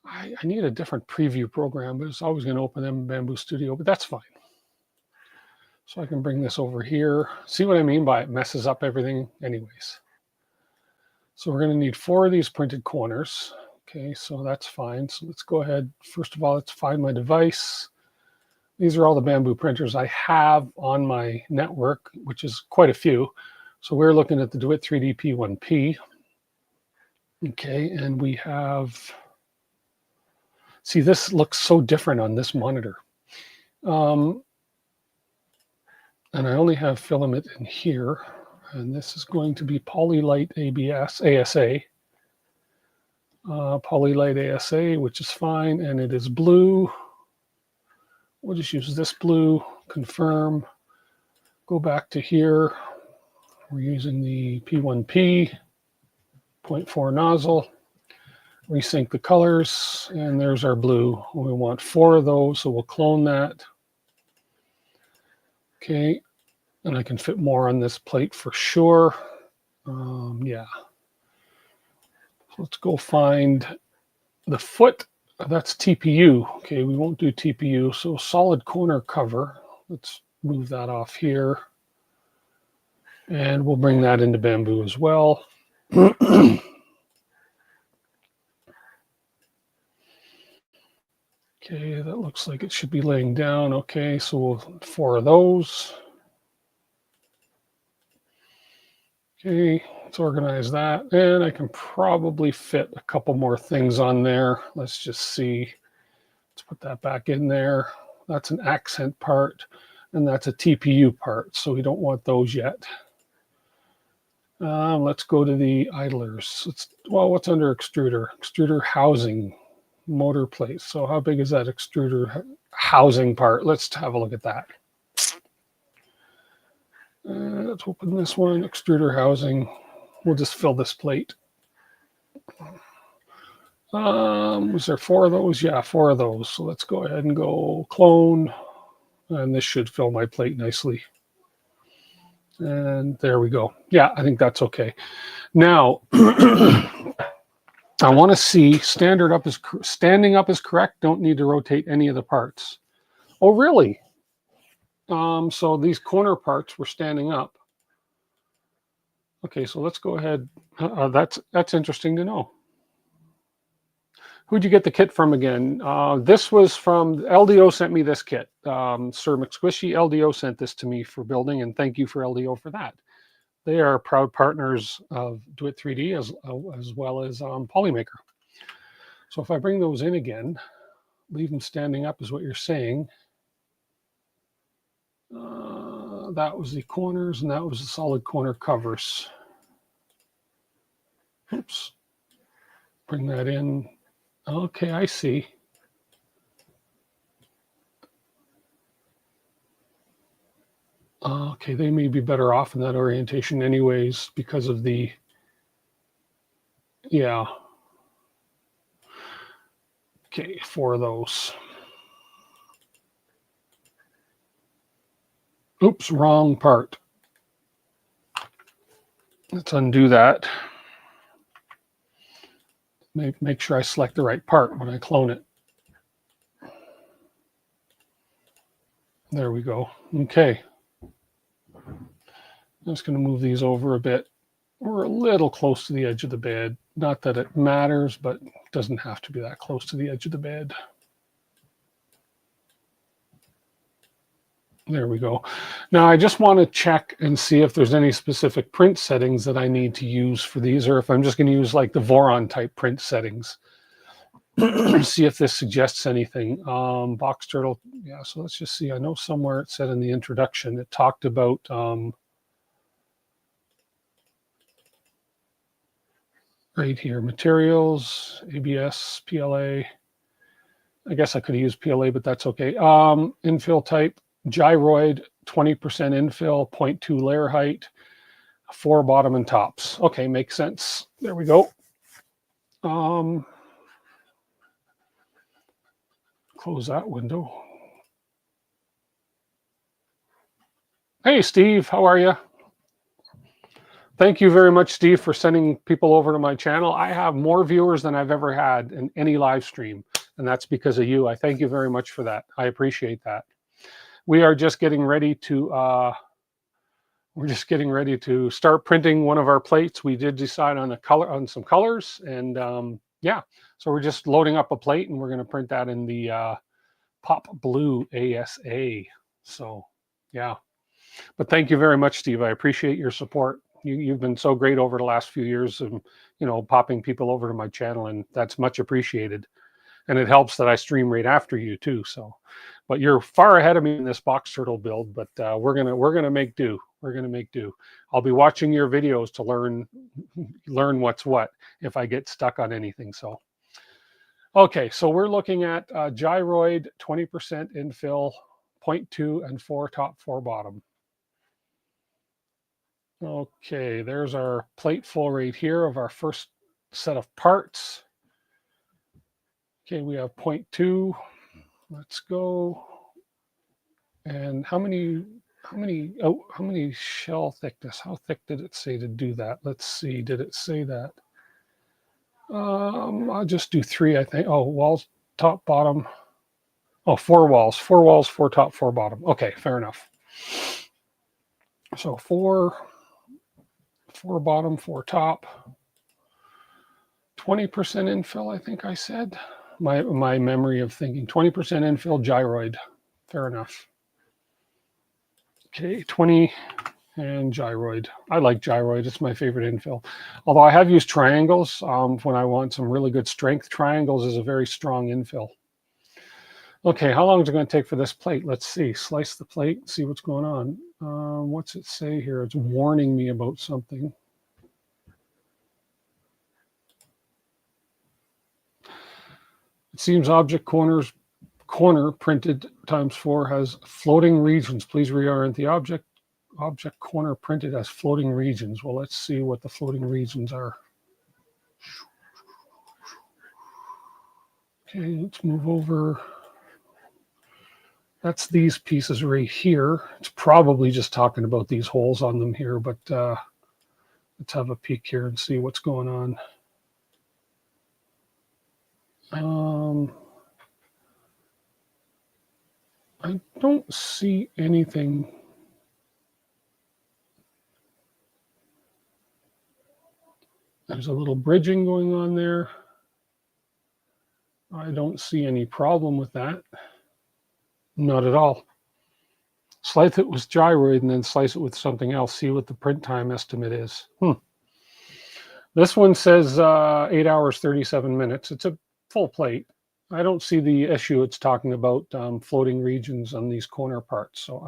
Speaker 1: I need a different preview program, but it's always going to open them in Bamboo Studio, but that's fine. So I can bring this over here. See what I mean by it messes up everything? Anyways. So we're going to need 4 of these printed corners. Okay, so that's fine. So let's go ahead. First of all, let's find my device. These are all the Bamboo printers I have on my network, which is quite a few. So we're looking at the DWIT3D P1P. Okay, and we have... See, this looks so different on this monitor. And I only have filament in here. And this is going to be Polylite ASA. Polylite ASA, which is fine. And it is blue. We'll just use this blue. Confirm. Go back to here. We're using the P1P 0.4 nozzle. Resync the colors, and there's our blue. We want 4 of those, so we'll clone that. Okay, and I can fit more on this plate for sure. Yeah. So let's go find the foot. That's TPU. Okay, we won't do TPU. So solid corner cover. Let's move that off here. And we'll bring that into Bamboo as well. Okay, that looks like it should be laying down. Okay, so we'll 4 of those. Okay, let's organize that. And I can probably fit a couple more things on there. Let's just see. Let's put that back in there. That's an accent part, and that's a TPU part, so we don't want those yet. Let's go to the idlers. Well, what's under extruder? Extruder housing. Motor plate. So how big is that extruder housing part? Let's have a look at that. Let's open this one, extruder housing. We'll just fill this plate. Was there 4 of those? Yeah, 4 of those. So let's go ahead and go clone. And this should fill my plate nicely. And there we go. Yeah, I think that's okay. Now, I want to see standing up is correct. Don't need to rotate any of the parts. Oh, really? So these corner parts were standing up. Okay, so let's go ahead. That's interesting to know. Who'd you get the kit from again? This was from LDO. Sent me this kit. Sir McSquishy LDO sent this to me for building, and thank you for LDO for that. They are proud partners of DWIT3D as well as Polymaker. So if I bring those in again, leave them standing up is what you're saying. That was the corners and that was the solid corner covers. Oops. Bring that in. Okay, I see. Okay, they may be better off in that orientation anyways because of the, yeah. Okay, 4 of those. Oops, wrong part. Let's undo that. Make sure I select the right part when I clone it. There we go. Okay. I'm just going to move these over a bit. We're a little close to the edge of the bed. Not that it matters, but it doesn't have to be that close to the edge of the bed. There we go. Now I just want to check and see if there's any specific print settings that I need to use for these, or if I'm just going to use like the Voron type print settings. See if this suggests anything. Box turtle, yeah, so let's just see. I know somewhere it said in the introduction, it talked about right here, materials, ABS, PLA. I guess I could have used PLA, but that's okay. Infill type, gyroid, 20% infill, 0.2 layer height, 4 bottom and tops. Okay, makes sense. There we go. Close that window. Hey, Steve, how are you? Thank you very much, Steve, for sending people over to my channel. I have more viewers than I've ever had in any live stream, and that's because of you. I thank you very much for that. I appreciate that. We are just getting ready to start printing one of our plates. We did decide on some colors, and yeah, so we're just loading up a plate, and we're going to print that in the Pop Blue ASA. So yeah, but thank you very much, Steve. I appreciate your support. You've been so great over the last few years of, popping people over to my channel, and that's much appreciated. And it helps that I stream right after you too. So, but you're far ahead of me in this box turtle build, but we're gonna make do. We're gonna make do. I'll be watching your videos to learn what's what if I get stuck on anything. So, okay, so we're looking at gyroid, 20% infill, 0.2 and 4 top, 4 bottom. Okay, there's our plate full right here of our first set of parts. Okay, we have 0.2. Let's go. And how many shell thickness? How thick did it say to do that? Let's see. Did it say that? I'll just do 3, I think. Oh, walls, top, bottom. Oh, 4 walls. 4 walls, 4 top, 4 bottom. Okay, fair enough. So 4 bottom, 4 top. 20% infill, I think I said. My memory of thinking 20% infill gyroid. Fair enough. Okay, 20 and gyroid. I like gyroid. It's my favorite infill. Although I have used triangles when I want some really good strength. Triangles is a very strong infill. Okay, how long is it going to take for this plate? Let's see. Slice the plate, see what's going on. What's it say here? It's warning me about something. It seems object corner printed ×4 has floating regions. Please reorient the object corner printed as floating regions. Well, let's see what the floating regions are. Okay, let's move over. That's these pieces right here. It's probably just talking about these holes on them here, but let's have a peek here and see what's going on. I don't see anything. There's a little bridging going on there. I don't see any problem with that. Not at all. Slice it with gyroid and then slice it with something else. See what the print time estimate is. This one says 8 hours, 37 minutes. It's a full plate. I don't see the issue it's talking about floating regions on these corner parts. So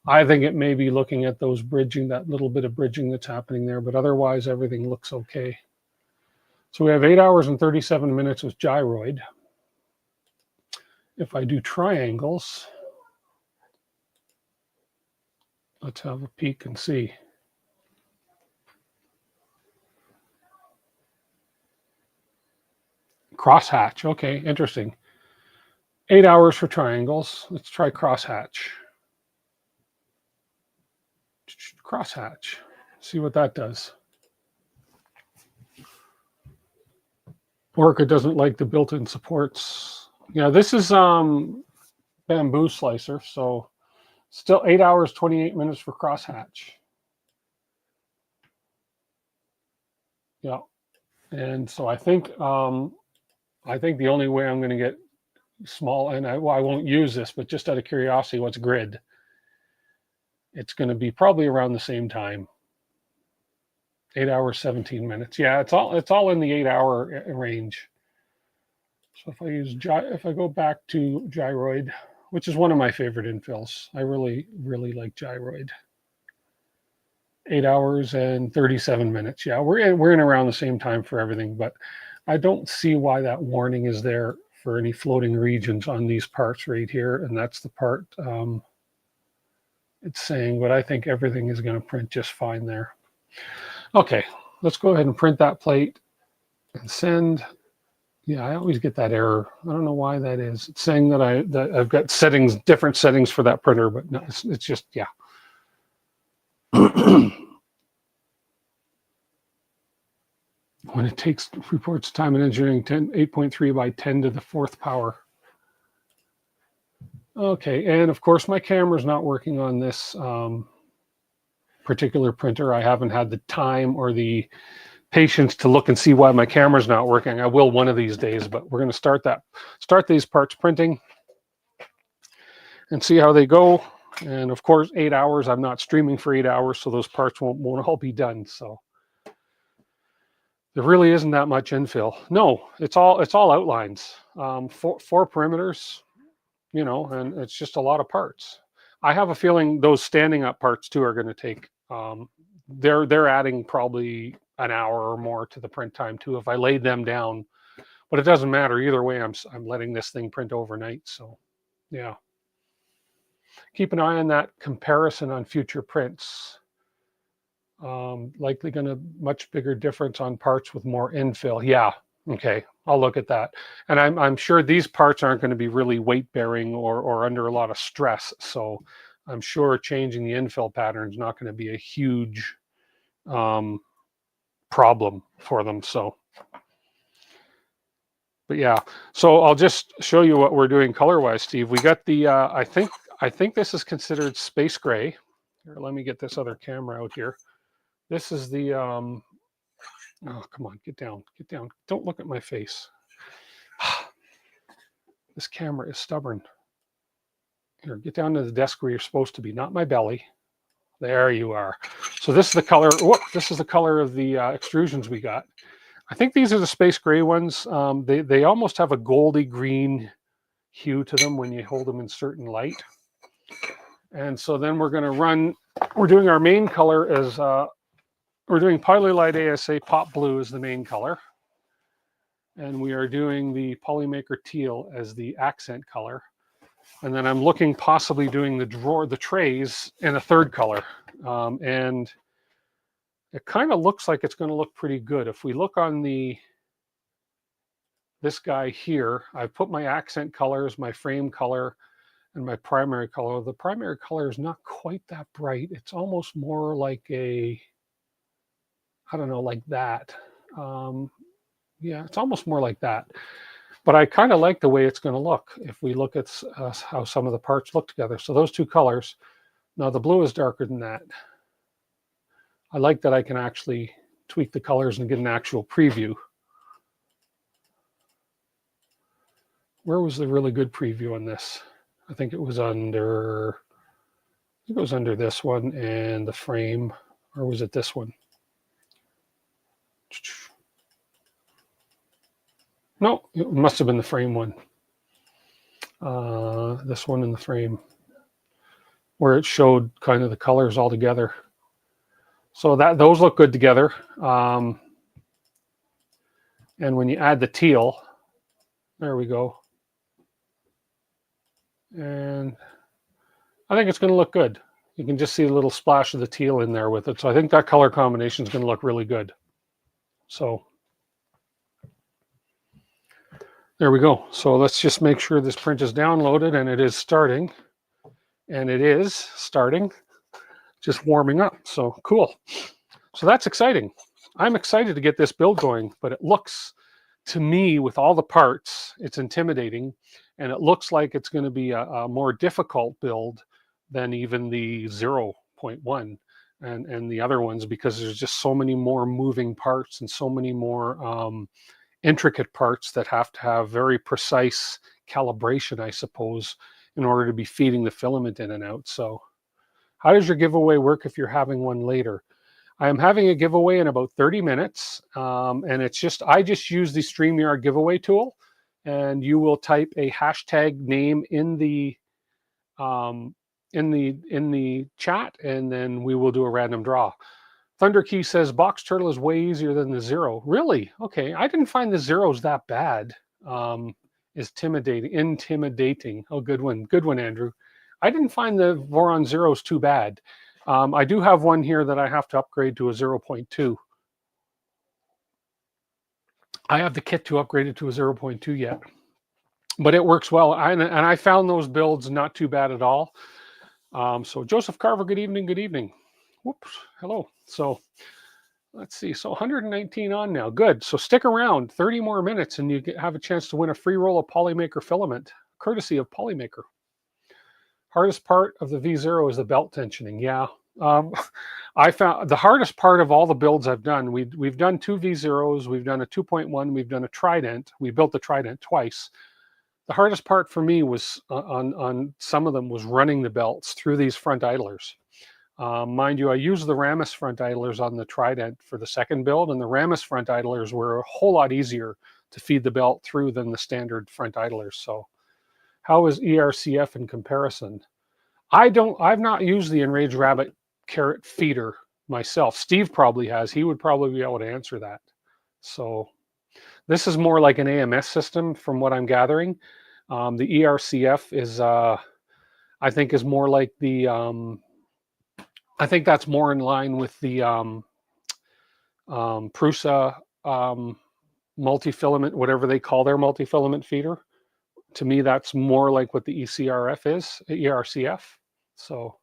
Speaker 1: I think it may be looking at those bridging, that little bit of bridging that's happening there, but otherwise everything looks okay. So we have 8 hours and 37 minutes with gyroid. If I do triangles, let's have a peek and see. Crosshatch, okay, interesting. 8 hours for triangles. Let's try crosshatch. Crosshatch, see what that does. Orca doesn't like the built-in supports. Yeah, this is bamboo slicer, so still 8 hours, 28 minutes for crosshatch. Yeah, and so I think the only way I'm going to get small, and I won't use this, but just out of curiosity, what's grid? It's going to be probably around the same time. 8 hours, 17 minutes. Yeah, it's all in the 8 hour range. So if I go back to gyroid, which is one of my favorite infills, I really like gyroid. 8 hours and 37 minutes. Yeah, we're in around the same time for everything, but I don't see why that warning is there for any floating regions on these parts right here, and that's the part it's saying, but I think everything is going to print just fine there. Okay, let's go ahead and print that plate and send. Yeah, I always get that error. I don't know why that is. It's saying that I've got different settings for that printer, but no, it's just, yeah. When it takes reports time in engineering, 8.3 by 10 to the 4th power. Okay, and of course my camera's not working on this particular printer. I haven't had the time or the patience to look and see why my camera's not working. I will one of these days, but we're going to start these parts printing and see how they go. And of course, 8 hours. I'm not streaming for 8 hours, so those parts won't all be done. So there really isn't that much infill. No, it's all outlines. Four perimeters, you know, and it's just a lot of parts. I have a feeling those standing up parts too are going to take. They're adding probably an hour or more to the print time too if I laid them down, but it doesn't matter either way. I'm letting this thing print overnight. So, yeah. Keep an eye on that comparison on future prints. Likely going to much bigger difference on parts with more infill. Yeah. Okay, I'll look at that. And I'm sure these parts aren't going to be really weight bearing or under a lot of stress. So I'm sure changing the infill pattern is not going to be a huge problem for them. So, but yeah, so I'll just show you what we're doing color-wise, Steve. We got the, I think this is considered space gray. Here, let me get this other camera out here. This is the, oh, come on, get down. Don't look at my face. This camera is stubborn. Here, get down to the desk where you're supposed to be, not my belly. There you are. So this is the color, this is the color of the extrusions we got. I think these are the space gray ones. They almost have a goldy green hue to them when you hold them in certain light. And so then we're doing our main color as, we're doing Polylite ASA Pop Blue as the main color. And we are doing the Polymaker Teal as the accent color. And then I'm looking possibly doing the trays in a third color. And it kind of looks like it's going to look pretty good. If we look on this guy here, I've put my accent colors, my frame color, and my primary color. The primary color is not quite that bright. It's almost more like I don't know, like that. Yeah, it's almost more like that. But I kind of like the way it's going to look if we look at how some of the parts look together. So those two colors. Now the blue is darker than that. I like that I can actually tweak the colors and get an actual preview. Where was the really good preview on this? I think it was under It goes under this one and the frame, or was it this one? No, it must have been the frame one. This one in the frame, where it showed kind of the colors all together. So those look good together. And when you add the teal, there we go. And I think it's going to look good. You can just see a little splash of the teal in there with it. So I think that color combination is going to look really good. So there we go. So let's just make sure this print is downloaded, and it is starting. And it is starting, just warming up. So cool. So that's exciting. I'm excited to get this build going, but it looks to me, with all the parts, it's intimidating. And it looks like it's going to be a more difficult build than even the 0.1 and the other ones, because there's just so many more moving parts and so many more intricate parts that have to have very precise calibration, I suppose, in order to be feeding the filament in and out. So how does your giveaway work if you're having one later? I am having a giveaway in about 30 minutes. And it's just, I just use the StreamYard giveaway tool, and you will type a hashtag name in the chat, and then we will do a random draw. Thunder Key says Box Turtle is way easier than the Zero. Really? Okay, I didn't find the Zeros that bad. Is intimidating. Oh, good one, Andrew. I didn't find the Voron Zeros too bad. I do have one here that I have to upgrade to a 0.2. I have the kit to upgrade it to a 0.2 yet, but it works well. And I found those builds not too bad at all. So Joseph Carver, good evening, good evening. Whoops, hello. So let's see, so 119 on now, good. So stick around, 30 more minutes, and you have a chance to win a free roll of Polymaker Filament, courtesy of Polymaker. Hardest part of the V0 is the belt tensioning, yeah. I found the hardest part of all the builds I've done, we've done 2 V0s, we've done a 2.1, we've done a Trident, we built the Trident twice. The hardest part for me was on some of them was running the belts through these front idlers. Mind you, I used the Ramus front idlers on the Trident for the second build, and the Ramus front idlers were a whole lot easier to feed the belt through than the standard front idlers. So how is ERCF in comparison? I've not used the Enraged Rabbit carrot feeder myself. Steve probably has. He would probably be able to answer that. So this is more like an AMS system from what I'm gathering. The ERCF is, I think, is more like the, I think that's more in line with the Prusa multi-filament, whatever they call their multi-filament feeder. To me, that's more like what the ERCF. So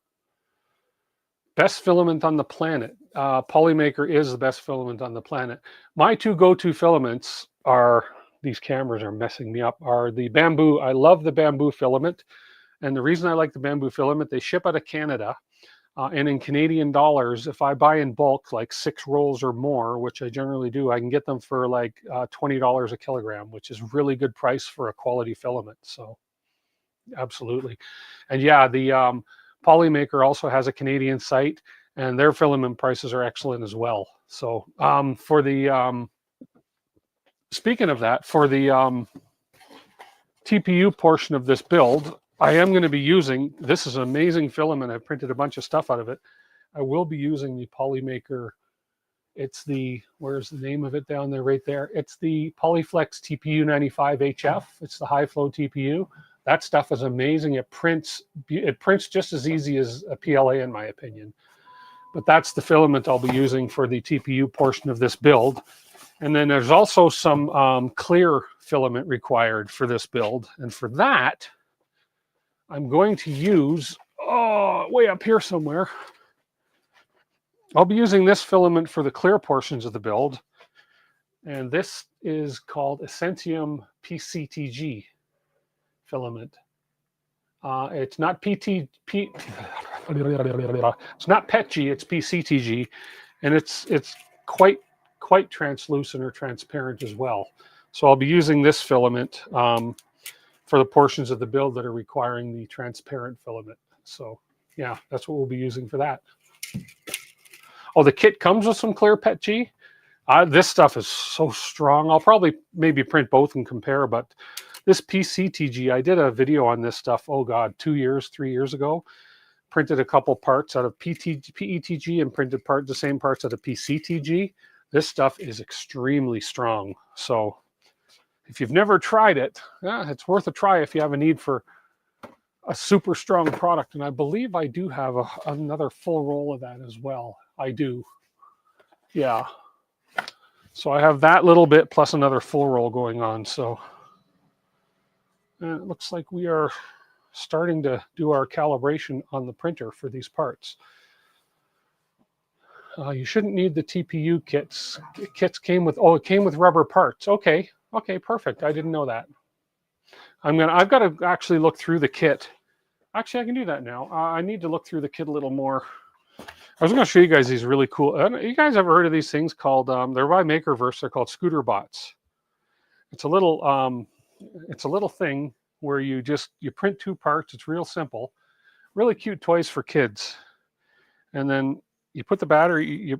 Speaker 1: best filament on the planet. Polymaker is the best filament on the planet. My 2 go-to filaments are, these cameras are messing me up, are the bamboo. I love the bamboo filament. And the reason I like the bamboo filament, they ship out of Canada. And in Canadian dollars, if I buy in bulk, like 6 rolls or more, which I generally do, I can get them for like $20 a kilogram, which is really good price for a quality filament. So absolutely. And yeah, the Polymaker also has a Canadian site, and their filament prices are excellent as well. So for the, speaking of that, for the TPU portion of this build, I am going to be using, this is an amazing filament. I've printed a bunch of stuff out of it. I will be using the Polymaker. It's the, where's the name of it down there, right there? It's the Polyflex TPU 95 HF. It's the high flow TPU. That stuff is amazing. It prints just as easy as a PLA, in my opinion. But that's the filament I'll be using for the TPU portion of this build. And then there's also some clear filament required for this build. And for that, I'm going to use, way up here somewhere, I'll be using this filament for the clear portions of the build. And this is called Essentium PCTG filament. It's not it's not PETG, it's PCTG, and it's quite translucent or transparent as well. So I'll be using this filament for the portions of the build that are requiring the transparent filament. So yeah, that's what we'll be using for that. Oh, the kit comes with some clear PETG. This stuff is so strong. I'll probably maybe print both and compare, but this PCTG, I did a video on this stuff, oh God, 3 years ago. Printed a couple parts out of PETG and printed the same parts out of PCTG. This stuff is extremely strong. So if you've never tried it, yeah, it's worth a try if you have a need for a super strong product. And I believe I do have another full roll of that as well. I do. Yeah. So I have that little bit plus another full roll going on. So and it looks like we are starting to do our calibration on the printer for these parts. You shouldn't need the TPU kits. Kits came with, oh, it came with rubber parts. Okay, okay, perfect. I didn't know that. I've got to actually look through the kit. Actually, I can do that now. I need to look through the kit a little more. I was going to show you guys these really cool. You guys ever heard of these things called? They're by Makerverse. They're called scooter bots. It's a little thing where you print 2 parts. It's real simple. Really cute toys for kids. And then you put the battery.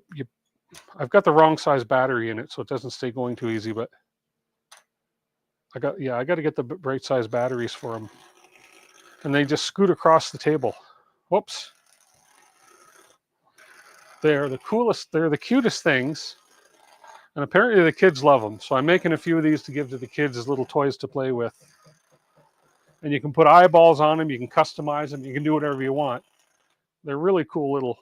Speaker 1: I've got the wrong size battery in it, so it doesn't stay going too easy. But I got to get the right size batteries for them. And they just scoot across the table. Whoops. They're the coolest, they're the cutest things. And apparently the kids love them. So I'm making a few of these to give to the kids as little toys to play with. And you can put eyeballs on them, you can customize them, you can do whatever you want. They're really cool little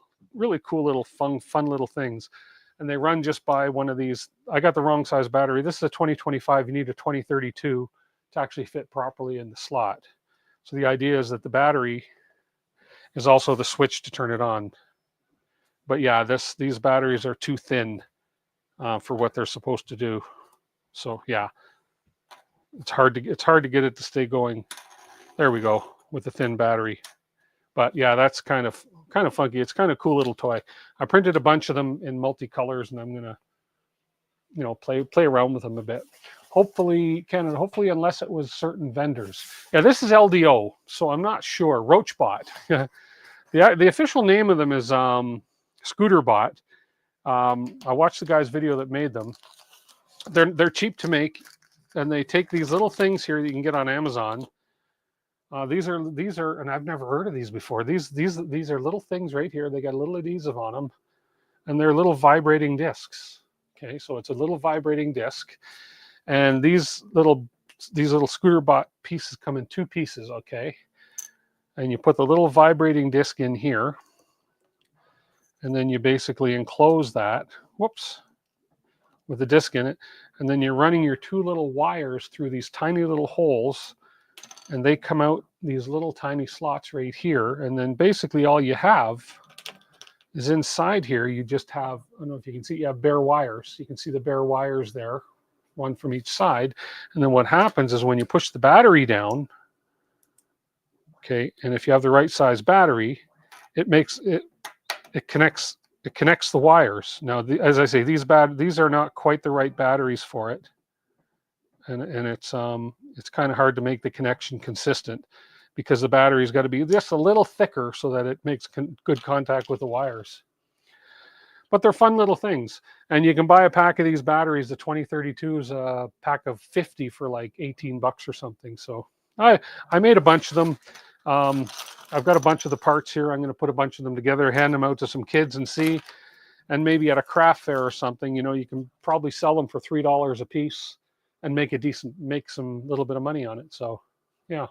Speaker 1: fun little things. And they run just by one of these. I got the wrong size battery. This is a 2025, you need a 2032 to actually fit properly in the slot. So the idea is that the battery is also the switch to turn it on. But yeah, these batteries are too thin for what they're supposed to do. So yeah, it's hard to get it to stay going. There we go with the thin battery. But yeah, that's kind of funky. It's kind of cool little toy. I printed a bunch of them in multicolors, and I'm gonna play around with them a bit. Hopefully, hopefully, unless it was certain vendors. Yeah, this is LDO, so I'm not sure. Roachbot. The official name of them is Scooterbot. I watched the guy's video that made them. They're cheap to make, and they take these little things here that you can get on Amazon. These are, and I've never heard of these before. These are little things right here. They got a little adhesive on them, and they're little vibrating discs. Okay, so it's a little vibrating disc. And these little Scooterbot pieces come in 2 pieces, okay? And you put the little vibrating disc in here, and then you basically enclose that, whoops, with the disc in it, and then you're running your 2 little wires through these tiny little holes, and they come out these little tiny slots right here, and then basically all you have is inside here, you just have, I don't know if you can see, you have bare wires. You can see the bare wires there, one from each side. And then what happens is when you push the battery down, okay, and if you have the right size battery, it connects the wires. Now, as I say, these are not quite the right batteries for it, and it's kind of hard to make the connection consistent because the battery's got to be just a little thicker so that it makes good contact with the wires. But they're fun little things. And you can buy a pack of these batteries. The 2032s, a pack of 50 for like 18 bucks or something. So I made a bunch of them. I've got a bunch of the parts here. I'm going to put a bunch of them together, hand them out to some kids and see. And maybe at a craft fair or something, you can probably sell them for $3 a piece and make some little bit of money on it. So yeah.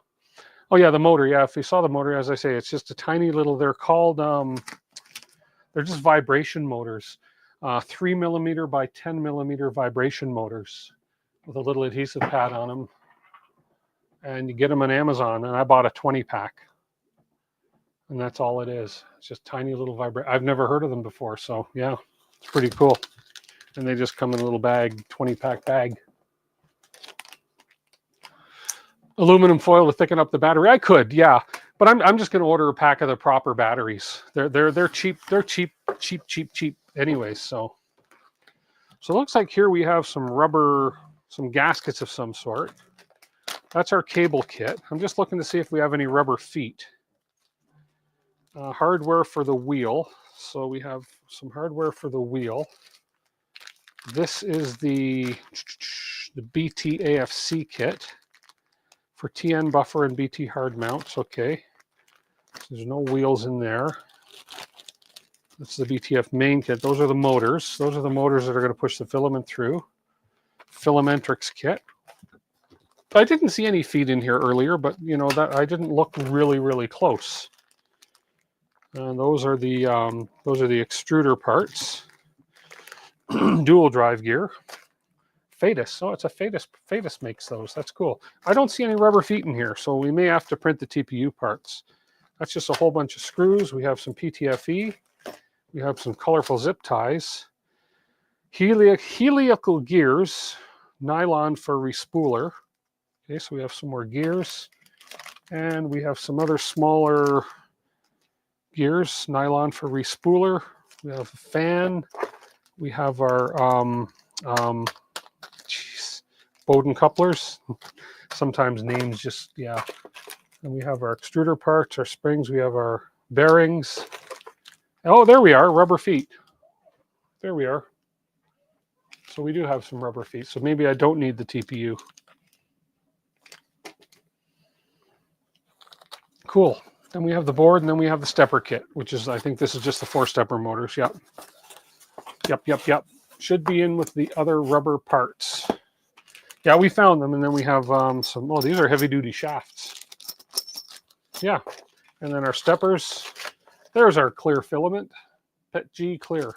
Speaker 1: Oh yeah, the motor. Yeah, if you saw the motor, as I say, it's just a tiny little, they're called, they're just vibration motors, 3mm by 10mm vibration motors with a little adhesive pad on them. And you get them on Amazon, and I bought a 20-pack. And that's all it is. It's just tiny little I've never heard of them before, so yeah, it's pretty cool. And they just come in a little bag, 20-pack bag. Aluminum foil to thicken up the battery. I could, yeah. But I'm just going to order a pack of the proper batteries. They're cheap. They're cheap anyways. So it looks like here we have some rubber, some gaskets of some sort. That's our cable kit. I'm just looking to see if we have any rubber feet. hardware for the wheel. So we have some hardware for the wheel. This is the BT AFC kit for TN buffer and BT hard mounts. Okay, so there's no wheels in there. That's the BTF main kit. Those are the motors. Those are the motors that are going to push the filament through. Filamentrix kit. I didn't see any feed in here earlier, but you know that I didn't look really close. And those are the extruder parts. Dual drive gear. Fadus. Oh, it's a Fadus. Fadus makes those. That's cool. I don't see any rubber feet in here, so we may have to print the TPU parts. That's just a whole bunch of screws. We have some PTFE. We have some colorful zip ties. Helical gears. Nylon for respooler. Okay, so we have some more gears. And we have some other smaller gears. Nylon for respooler. We have a fan. We have our Bowden couplers. Sometimes names just, yeah. And we have our extruder parts, our springs. We have our bearings. Oh, there we are, rubber feet. There we are. So we do have some rubber feet. So maybe I don't need the TPU. Cool. Then we have the board, and then we have the stepper kit, which is, I think this is just the 4-stepper motors. Yep. Yep. Should be in with the other rubber parts. Yeah, we found them, and then we have some, oh, these are heavy-duty shafts. Yeah, and then our steppers. There's our clear filament. PET G clear.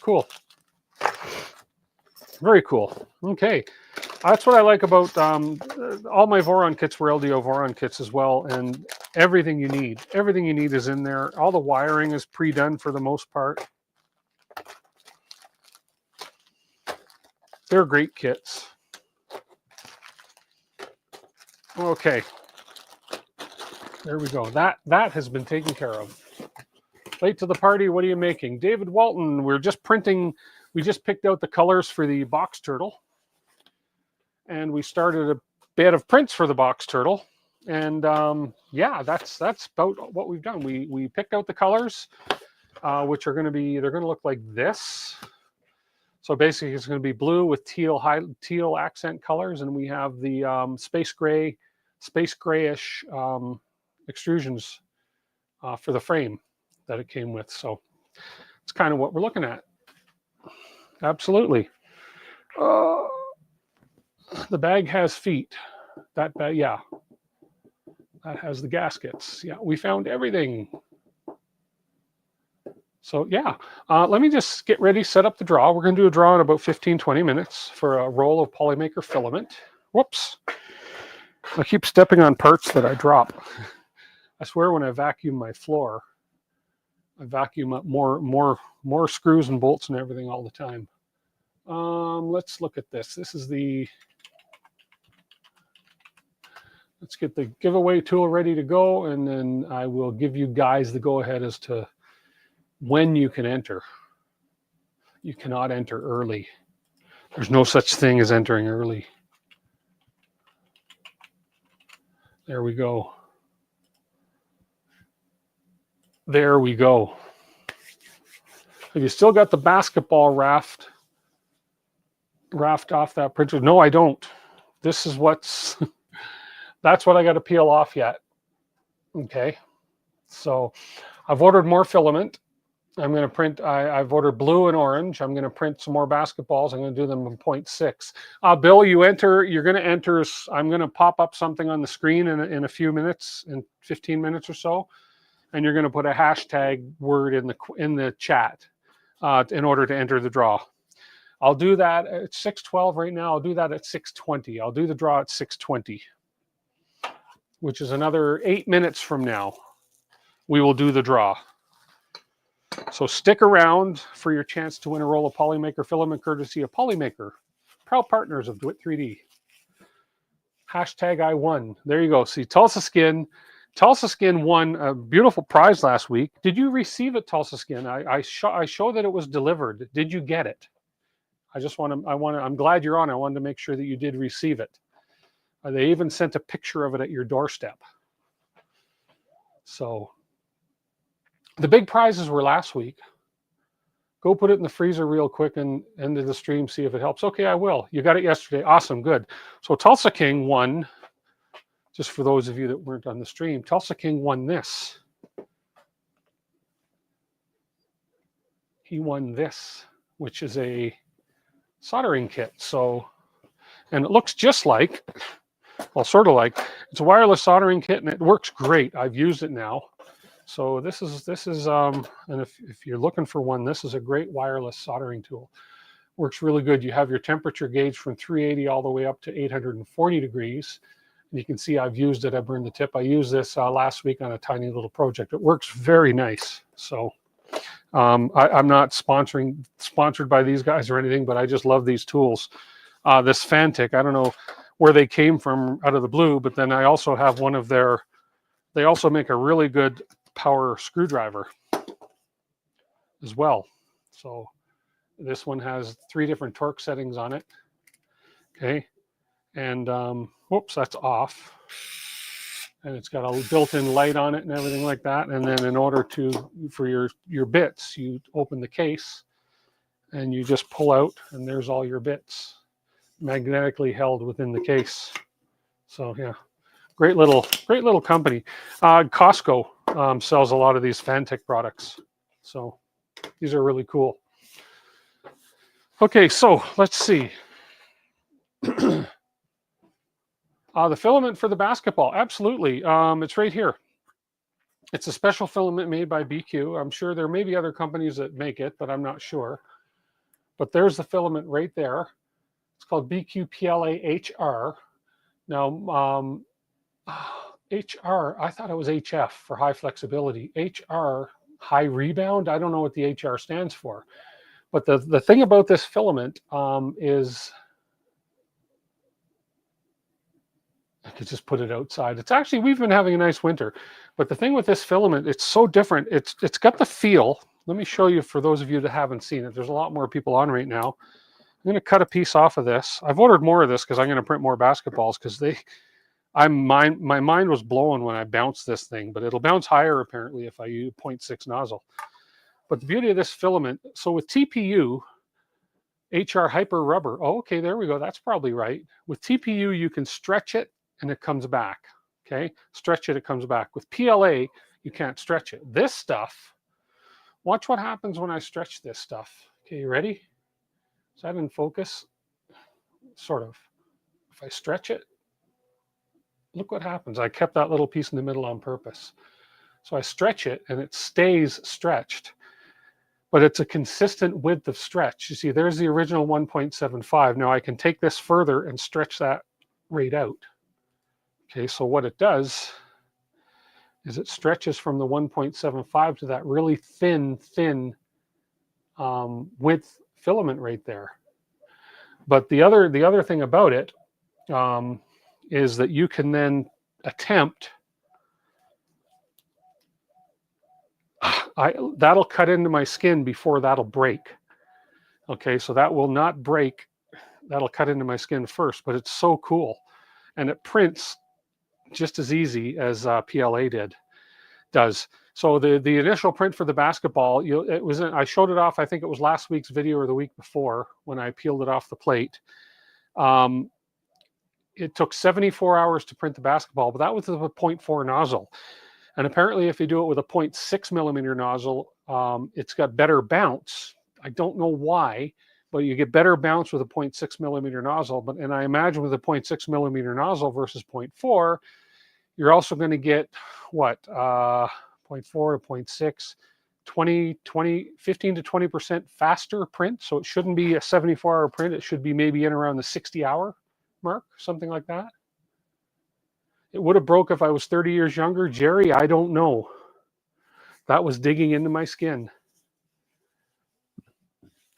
Speaker 1: Cool. Very cool. Okay. That's what I like about all my Voron kits were LDO Voron kits as well, and everything you need is in there. All the wiring is pre-done for the most part. They're great kits. Okay, there we go. That has been taken care of. Late to the party, what are you making? David Walton, we're just printing, we just picked out the colors for the box turtle. And we started a bed of prints for the box turtle. And yeah, that's about what we've done. We picked out the colors, which are going to be, they're going to look like this. So basically it's going to be blue with teal accent colors. And we have the space grayish extrusions for the frame that it came with. So it's kind of what we're looking at. Absolutely. The bag has feet. That bag, yeah. That has the gaskets. Yeah, we found everything. So yeah, let me just get ready, set up the draw. We're going to do a draw in about 15-20 minutes for a roll of Polymaker filament. Whoops. I keep stepping on parts that I drop. I swear when I vacuum my floor, I vacuum up more screws and bolts and everything all the time. Let's look at this. This is the, let's get the giveaway tool ready to go, and then I will give you guys the go-ahead as to when you can enter. You cannot enter early. There's no such thing as entering early. There we go. There we go. Have you still got the basketball raft off that printer? No, I don't. This is what's, that's what I got to peel off yet. Okay. So I've ordered more filament. I'm going to print, I've ordered blue and orange. I'm going to print some more basketballs. I'm going to do them in 0.6. Bill, you're going to enter, I'm going to pop up something on the screen in a few minutes, in 15 minutes or so. And you're going to put a hashtag word in the chat in order to enter the draw. I'll do that at 6:12 right now. I'll do that at 6:20. I'll do the draw at 6:20, which is another 8 minutes from now. We will do the draw. So stick around for your chance to win a roll of Polymaker filament courtesy of Polymaker, proud partners of DWIT3D. Hashtag I won. There you go. See, Tulsa Skin won a beautiful prize last week. Did you receive it, Tulsa Skin? I show that it was delivered. Did you get it? I'm glad you're on. I wanted to make sure that you did receive it. They even sent a picture of it at your doorstep. So The big prizes were last week. Go put it in the freezer real quick and end of the stream, see if it helps. Okay, I will. You got it yesterday. Awesome, good. So Tulsa King won, just for those of you that weren't on the stream, Tulsa King won this. He won this, which is a soldering kit. So, and it looks just like, well, sort of like, it's a wireless soldering kit and it works great. I've used it now. So this is and if you're looking for one, this is a great wireless soldering tool. Works really good. You have your temperature gauge from 380 all the way up to 840 degrees. And you can see I've used it. I burned the tip. I used this last week on a tiny little project. It works very nice. So I'm not sponsored by these guys or anything, but I just love these tools. This Fantic, I don't know where they came from out of the blue, but then I also have one of their, they also make a really good power screwdriver as well. So this one has 3 different torque settings on it. Okay. And whoops, that's off. And it's got a built-in light on it and everything like that. And then in order to, for your bits, you open the case and you just pull out and there's all your bits magnetically held within the case. So yeah, great little company. Costco sells a lot of these Fantic products. So these are really cool. Okay, so let's see. The filament for the basketball, absolutely. It's right here. It's a special filament made by BQ. I'm sure there may be other companies that make it, but I'm not sure. But there's the filament right there. It's called BQ PLA HR. Now, HR, I thought it was HF for high flexibility. HR, high rebound, I don't know what the HR stands for. But the thing about this filament is, I could just put it outside. It's actually, we've been having a nice winter. But the thing with this filament, it's so different. It's got the feel. Let me show you for those of you that haven't seen it. There's a lot more people on right now. I'm going to cut a piece off of this. I've ordered more of this because I'm going to print more basketballs because my mind was blown when I bounced this thing, but it'll bounce higher apparently if I use 0.6 nozzle. But the beauty of this filament, so with TPU, HR Hyper Rubber, oh, okay, there we go. That's probably right. With TPU, you can stretch it and it comes back. Okay, stretch it, it comes back. With PLA, you can't stretch it. This stuff, watch what happens when I stretch this stuff. Okay, you ready? Is that in focus? Sort of. If I stretch it, look what happens. I kept that little piece in the middle on purpose. So I stretch it and it stays stretched, but it's a consistent width of stretch. You see, there's the original 1.75. Now I can take this further and stretch that right out. Okay, so what it does is it stretches from the 1.75 to that really thin width filament right there. But the other thing about it is that you can then attempt, that'll cut into my skin before that'll break. Okay, so that will not break. That'll cut into my skin first, but it's so cool. And it prints just as easy as PLA does. So the initial print for the basketball, I showed it off, I think it was last week's video or the week before when I peeled it off the plate. It took 74 hours to print the basketball, but that was with a 0.4 nozzle. And apparently if you do it with a 0.6 millimeter nozzle, it's got better bounce. I don't know why, but you get better bounce with a 0.6 millimeter nozzle. And I imagine with a 0.6 millimeter nozzle versus 0.4, you're also going to get what, 0.4 to 0.6, 15 to 20% faster print. So it shouldn't be a 74-hour print. It should be maybe in around the 60-hour mark, something like that. It would have broke if I was 30 years younger. Jerry, I don't know. That was digging into my skin.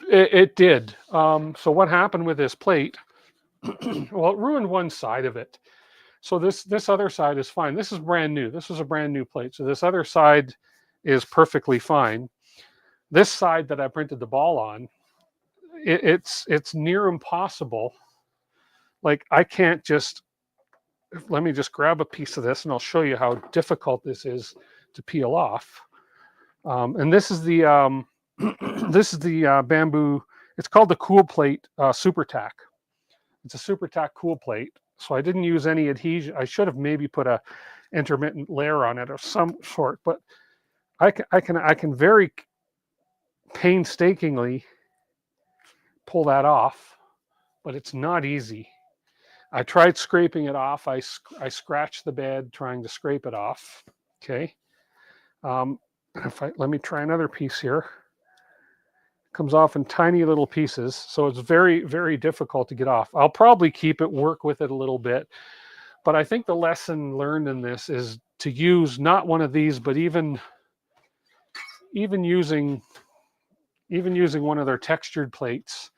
Speaker 1: It did. So what happened with this plate? Well, it ruined one side of it. So this other side is fine. This is brand new. This was a brand new plate. So this other side is perfectly fine. This side that I printed the ball on, it's near impossible. Like I can't just, let me just grab a piece of this and I'll show you how difficult this is to peel off. And this is the this is the bamboo. It's called the Cool Plate Super Tack. It's a Super Tack Cool Plate. So I didn't use any adhesion. I should have maybe put a intermittent layer on it of some sort, but I can very painstakingly pull that off, but it's not easy. I tried scraping it off. I scratched the bed trying to scrape it off. Okay. Let me try another piece here. It comes off in tiny little pieces, so it's very, very difficult to get off. I'll probably keep it, work with it a little bit, but I think the lesson learned in this is to use not one of these, but even using one of their textured plates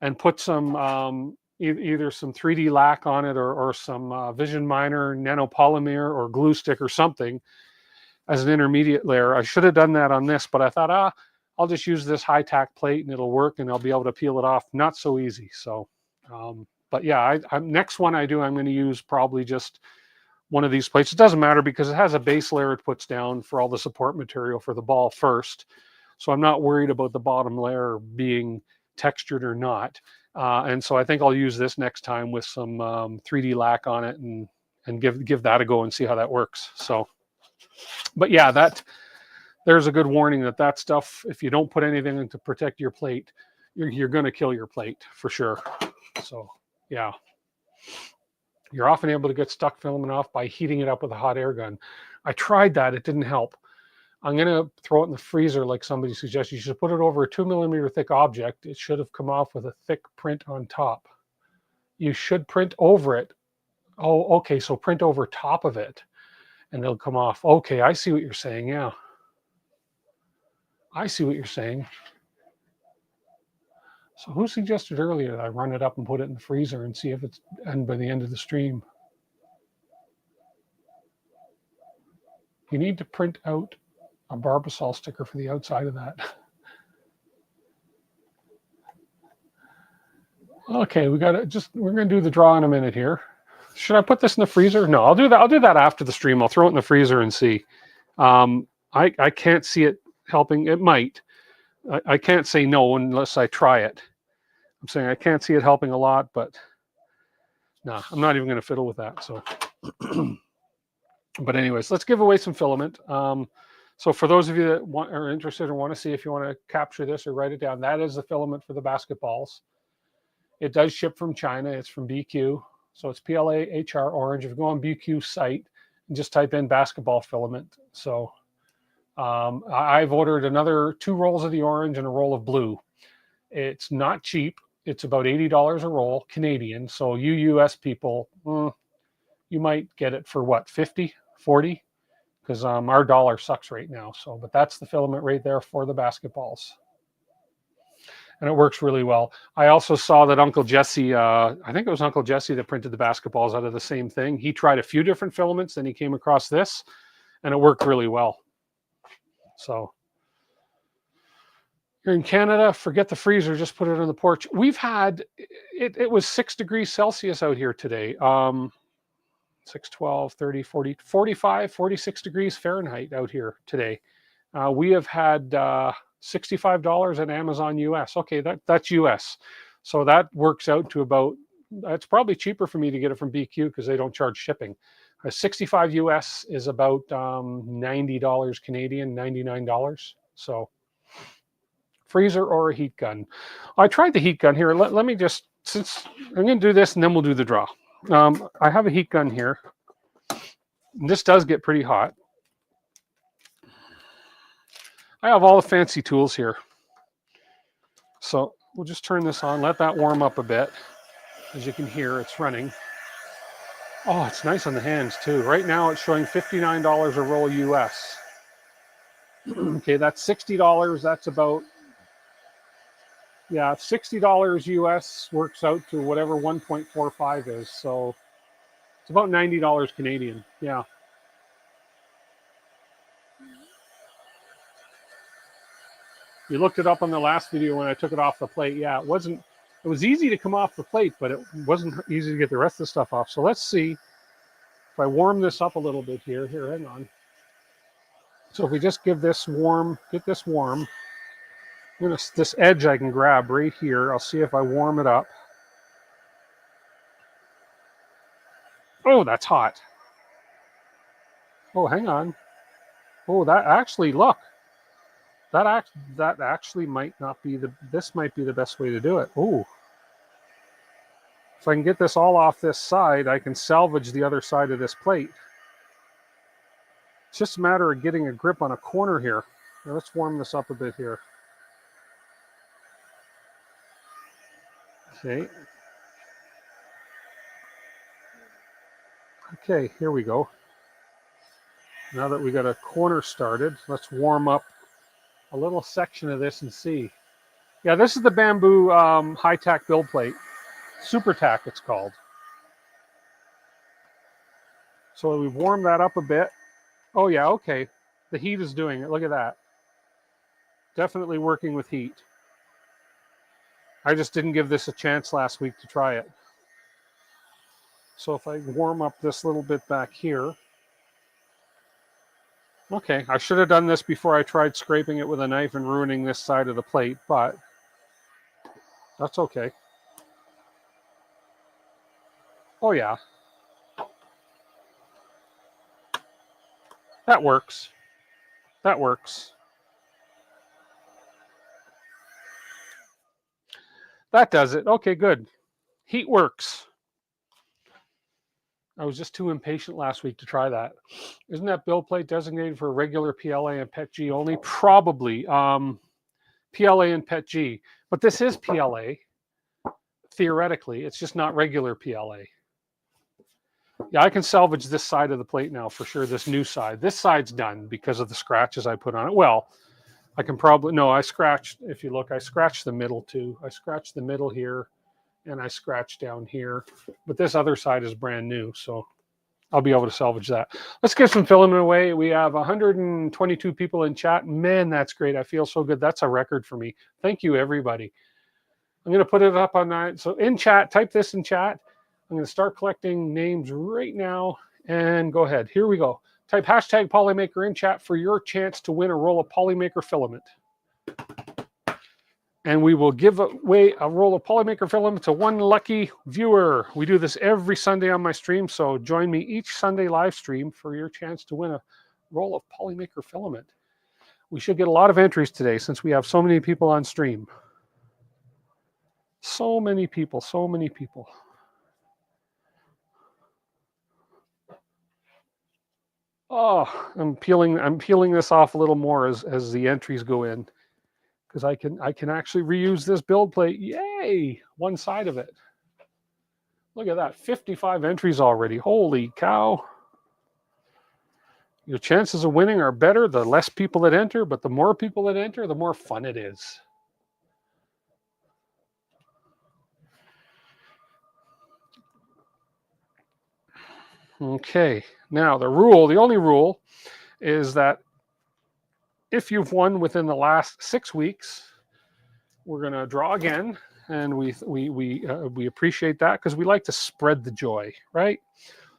Speaker 1: and put some either some 3D lac on it or some Vision Miner nanopolymer or glue stick or something as an intermediate layer. I should have done that on this, but I thought, I'll just use this high tack plate and it'll work and I'll be able to peel it off. Not so easy. So, but yeah, next one I do, I'm going to use probably just one of these plates. It doesn't matter because it has a base layer it puts down for all the support material for the ball first. So I'm not worried about the bottom layer being textured or not. And so I think I'll use this next time with some 3D lac on it and give that a go and see how that works. So, but yeah, there's a good warning that stuff, if you don't put anything in to protect your plate, you're going to kill your plate for sure. So yeah, you're often able to get stuck filament off by heating it up with a hot air gun. I tried that. It didn't help. I'm going to throw it in the freezer like somebody suggested. You should put it over a 2mm thick object. It should have come off with a thick print on top. You should print over it. Oh, okay, so print over top of it and it'll come off. Okay, I see what you're saying, yeah. I see what you're saying. So who suggested earlier that I run it up and put it in the freezer and see if it's done by the end of the stream? You need to print out a Barbasol sticker for the outside of that. Okay, we're going to do the draw in a minute here. Should I put this in the freezer? No, I'll do that. I'll do that after the stream. I'll throw it in the freezer and see. I can't see it helping. It might. I can't say no unless I try it. I'm saying I can't see it helping a lot, but no, I'm not even going to fiddle with that. So, but anyways, let's give away some filament. So for those of you that are interested or want to see if you want to capture this or write it down, that is the filament for the basketballs. It does ship from China. It's from BQ. So it's PLAHR orange. If you go on BQ's site and just type in basketball filament. So I've ordered another 2 rolls of the orange and a roll of blue. It's not cheap. It's about $80 a roll, Canadian. So you US people, you might get it for what, 50, 40? Because our dollar sucks right now. So, but that's the filament right there for the basketballs. And it works really well. I also saw that Uncle Jesse, I think it was Uncle Jesse that printed the basketballs out of the same thing. He tried a few different filaments, then he came across this, and it worked really well. So you're in Canada, forget the freezer, just put it on the porch. We've had, it was 6 degrees Celsius out here today. 6, 12, 30, 40, 45, 46 degrees Fahrenheit out here today. We have had $65 at Amazon US. Okay, that's US. So that works out to about, it's probably cheaper for me to get it from BQ because they don't charge shipping. 65 US is about $90 Canadian, $99. So freezer or a heat gun. I tried the heat gun here. Let me just, since I'm going to do this and then we'll do the draw. I have a heat gun here. This does get pretty hot. I have all the fancy tools here. So we'll just turn this on, let that warm up a bit. As you can hear, it's running. Oh, it's nice on the hands too. Right now it's showing $59 a roll US. Okay, that's $60. That's about, yeah, $60 US works out to whatever 1.45 is. So it's about $90 Canadian. Yeah. You looked it up on the last video when I took it off the plate. Yeah, it was easy to come off the plate, but it wasn't easy to get the rest of the stuff off. So let's see if I warm this up a little bit here. Here, hang on. So if we just give this warm, get this warm, this edge I can grab right here. I'll see if I warm it up. Oh, that's hot. Oh, hang on. Oh, that actually, look. That actually might not be this might be the best way to do it. Oh. If I can get this all off this side, I can salvage the other side of this plate. It's just a matter of getting a grip on a corner here. Now let's warm this up a bit here. Okay. Okay, here we go. Now that we got a corner started, let's warm up a little section of this and see. Yeah, this is the bamboo high-tack build plate. Super tack, it's called. So we've warmed that up a bit. Oh yeah, okay. The heat is doing it. Look at that. Definitely working with heat. I just didn't give this a chance last week to try it. So if I warm up this little bit back here. Okay, I should have done this before I tried scraping it with a knife and ruining this side of the plate, but that's okay. Oh yeah. That works. That works. That does it. Okay, good. Heat works. I was just too impatient last week to try that. Isn't that build plate designated for regular PLA and PET-G only? Probably. PLA and PET-G. But this is PLA, theoretically. It's just not regular PLA. Yeah, I can salvage this side of the plate now for sure, this new side. This side's done because of the scratches I put on it. Well, I can probably, no, I scratched, if you look, I scratched the middle too. I scratched the middle here and I scratched down here. But this other side is brand new, so I'll be able to salvage that. Let's get some filament away. We have 122 people in chat. Man, that's great. I feel so good. That's a record for me. Thank you, everybody. I'm going to put it up on that. So in chat, type this in chat. I'm going to start collecting names right now and go ahead. Here we go. Type hashtag Polymaker in chat for your chance to win a roll of Polymaker Filament. And we will give away a roll of Polymaker Filament to one lucky viewer. We do this every Sunday on my stream, so join me each Sunday live stream for your chance to win a roll of Polymaker Filament. We should get a lot of entries today since we have so many people on stream. So many people, so many people. Oh, I'm peeling this off a little more as the entries go in, because I can actually reuse this build plate. Yay! One side of it. Look at that, 55 entries already. Holy cow! Your chances of winning are better the less people that enter, but the more people that enter, the more fun it is. Okay, now the only rule is that if you've won within the last 6 weeks, we're going to draw again, and we appreciate that because we like to spread the joy, right?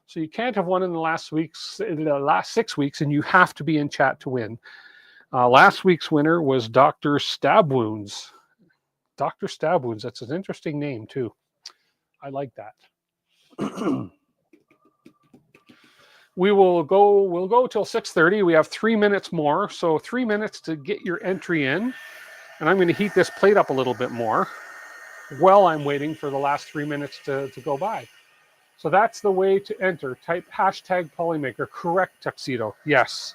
Speaker 1: So you can't have won in the last 6 weeks, and you have to be in chat to win. Last week's winner was Dr. Stab Wounds. Dr. Stab Wounds. That's an interesting name too. I like that. We'll go till 6:30. We have 3 minutes more, so 3 minutes to get your entry in. And I'm going to heat this plate up a little bit more while I'm waiting for the last 3 minutes to go by. So that's the way to enter. Type hashtag Polymaker. Correct, Tuxedo. Yes.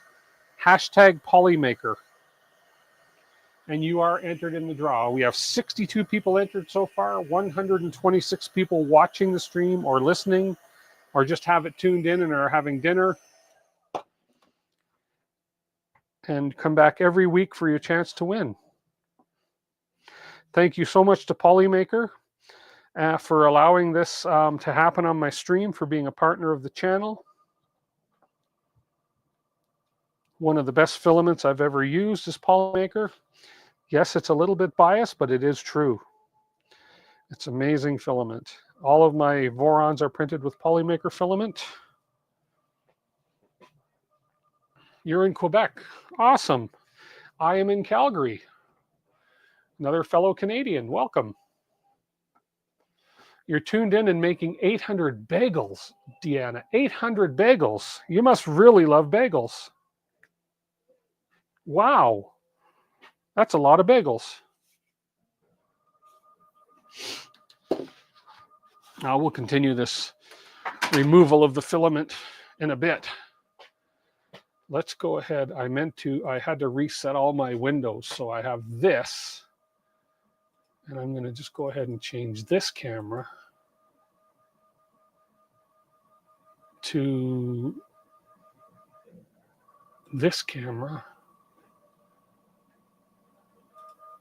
Speaker 1: Hashtag Polymaker. And you are entered in the draw. We have 62 people entered so far, 126 people watching the stream or listening, or just have it tuned in and are having dinner. And come back every week for your chance to win. Thank you so much to Polymaker for allowing this to happen on my stream, for being a partner of the channel. One of the best filaments I've ever used is Polymaker. Yes, it's a little bit biased, but it is true. It's amazing filament. All of my Vorons are printed with Polymaker filament. You're in Quebec. Awesome. I am in Calgary. Another fellow Canadian. Welcome. You're tuned in and making 800 bagels, Deanna. 800 bagels. You must really love bagels. Wow. That's a lot of bagels. Now we'll continue this removal of the filament in a bit. Let's go ahead. I had to reset all my windows. So I have this. And I'm going to just go ahead and change this camera to this camera.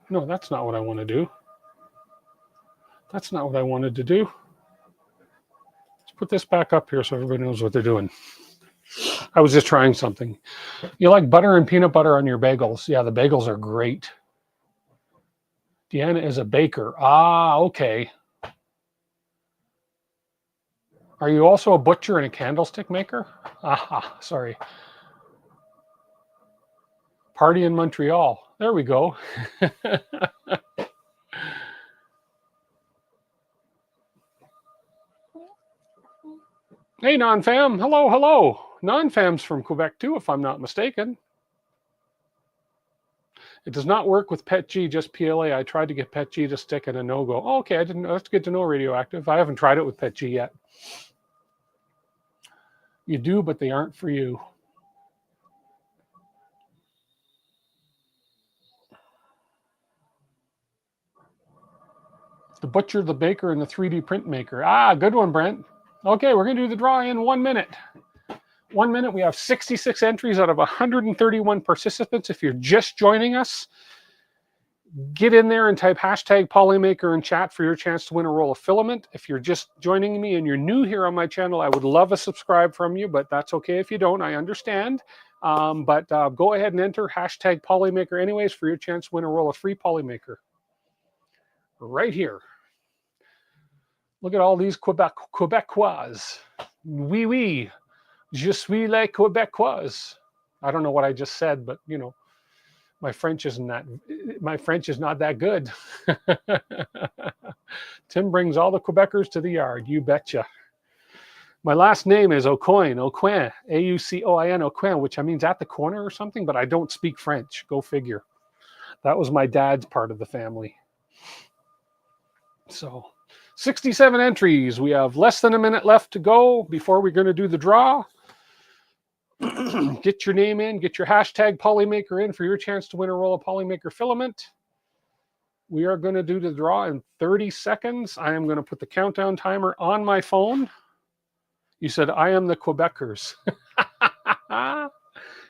Speaker 1: No, that's not what I want to do. That's not what I wanted to do. Let's put this back up here so everybody knows what they're doing. I was just trying something. You like butter and peanut butter on your bagels? Yeah, the bagels are great. Deanna is a baker. Ah, okay. Are you also a butcher and a candlestick maker? Aha, sorry. Party in Montreal. There we go. Hey, non-fam. Hello, hello. Non-fam's from Quebec too, if I'm not mistaken. It does not work with PETG, just PLA. I tried to get PETG to stick in a no-go. Oh, okay, I didn't know. That's good to know, Radioactive. I haven't tried it with PETG yet. You do, but they aren't for you. The butcher, the baker, and the 3D print maker. Ah, good one, Brent. Okay, we're going to do the draw in 1 minute. 1 minute, we have 66 entries out of 131 participants. If you're just joining us, get in there and type hashtag Polymaker in chat for your chance to win a roll of filament. If you're just joining me and you're new here on my channel, I would love a subscribe from you, but that's okay if you don't. I understand. But go ahead and enter hashtag Polymaker anyways for your chance to win a roll of free Polymaker. Right here. Look at all these Quebecois. Oui, oui. Je suis les Quebecois. I don't know what I just said, but you know, my French is not that good. Tim brings all the Quebecers to the yard. You betcha. My last name is Aucoin, A-U-C-O-I-N, Aucoin, which I means at the corner or something, but I don't speak French. Go figure. That was my dad's part of the family. So 67 entries. We have less than a minute left to go before we're going to do the draw. Get your name in, get your hashtag Polymaker in for your chance to win a roll of Polymaker filament. We are going to do the draw in 30 seconds. I am going to put the countdown timer on my phone. You said, I am the Quebecers.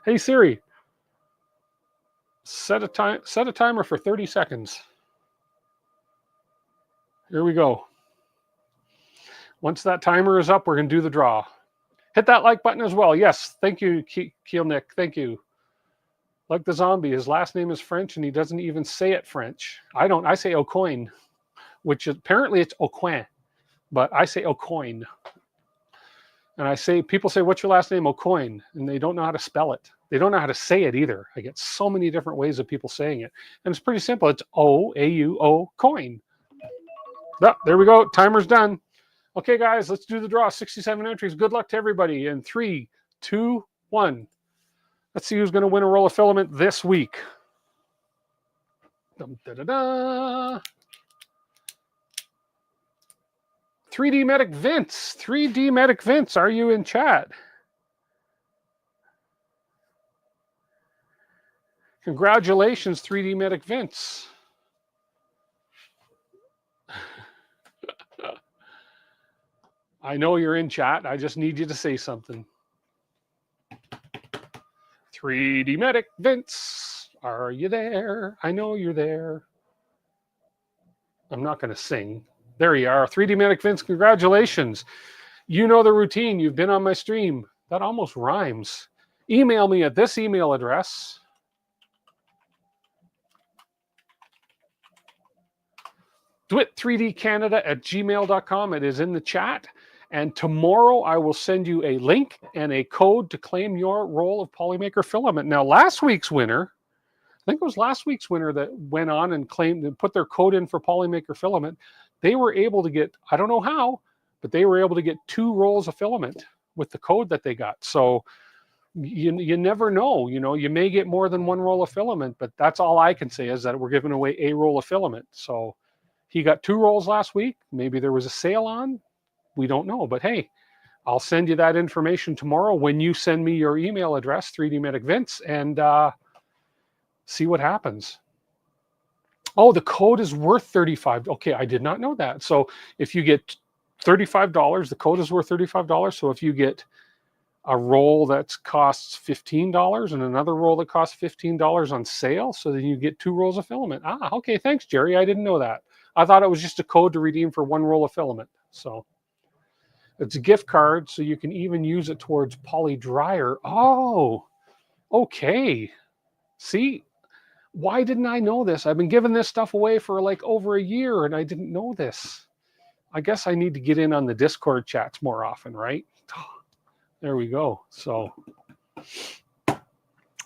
Speaker 1: Hey, Siri, set a timer for 30 seconds. Here we go. Once that timer is up, we're going to do the draw. Hit that like button as well. Yes, thank you, Keel Nick. Thank you. Like the zombie, his last name is French, and he doesn't even say it French. I don't. I say Aucoin, which is, apparently it's Aucoin, but I say Aucoin. And I say, people say, what's your last name? Aucoin, and they don't know how to spell it. They don't know how to say it either. I get so many different ways of people saying it, and it's pretty simple. It's O-A-U-O coin. Oh, there we go. Timer's done. Okay, guys, let's do the draw. 67 entries. Good luck to everybody. In 3, 2, 1. Let's see who's going to win a roll of filament this week. Dum, da, da, da. 3D Medic Vince. 3D Medic Vince, are you in chat? Congratulations, 3D Medic Vince. I know you're in chat. I just need you to say something. 3D Medic Vince, are you there? I know you're there. I'm not going to sing. There you are. 3D Medic Vince, congratulations. You know the routine. You've been on my stream. That almost rhymes. Email me at this email address. DWIT3DCanada@gmail.com. It is in the chat. And tomorrow I will send you a link and a code to claim your roll of Polymaker Filament. Now, last week's winner, I think it was last week's winner that went on and claimed and put their code in for Polymaker Filament. They were able to get, I don't know how, but they were able to get 2 rolls of filament with the code that they got. So you never know, you know, you may get more than 1 roll of filament, but that's all I can say is that we're giving away a roll of filament. So he got 2 rolls last week. Maybe there was a sale on, we don't know, but hey, I'll send you that information tomorrow when you send me your email address, 3D Medic Vince, and see what happens. Oh, the code is worth $35. Okay, I did not know that. So if you get $35, the code is worth $35. So if you get a roll that costs $15 and another roll that costs $15 on sale, so then you get 2 rolls of filament. Ah, okay, thanks, Jerry. I didn't know that. I thought it was just a code to redeem for 1 roll of filament. So it's a gift card, so you can even use it towards poly dryer. Oh, okay. See, why didn't I know this? I've been giving this stuff away for like over a year and I didn't know this. I guess I need to get in on the Discord chats more often, right? There we go. So,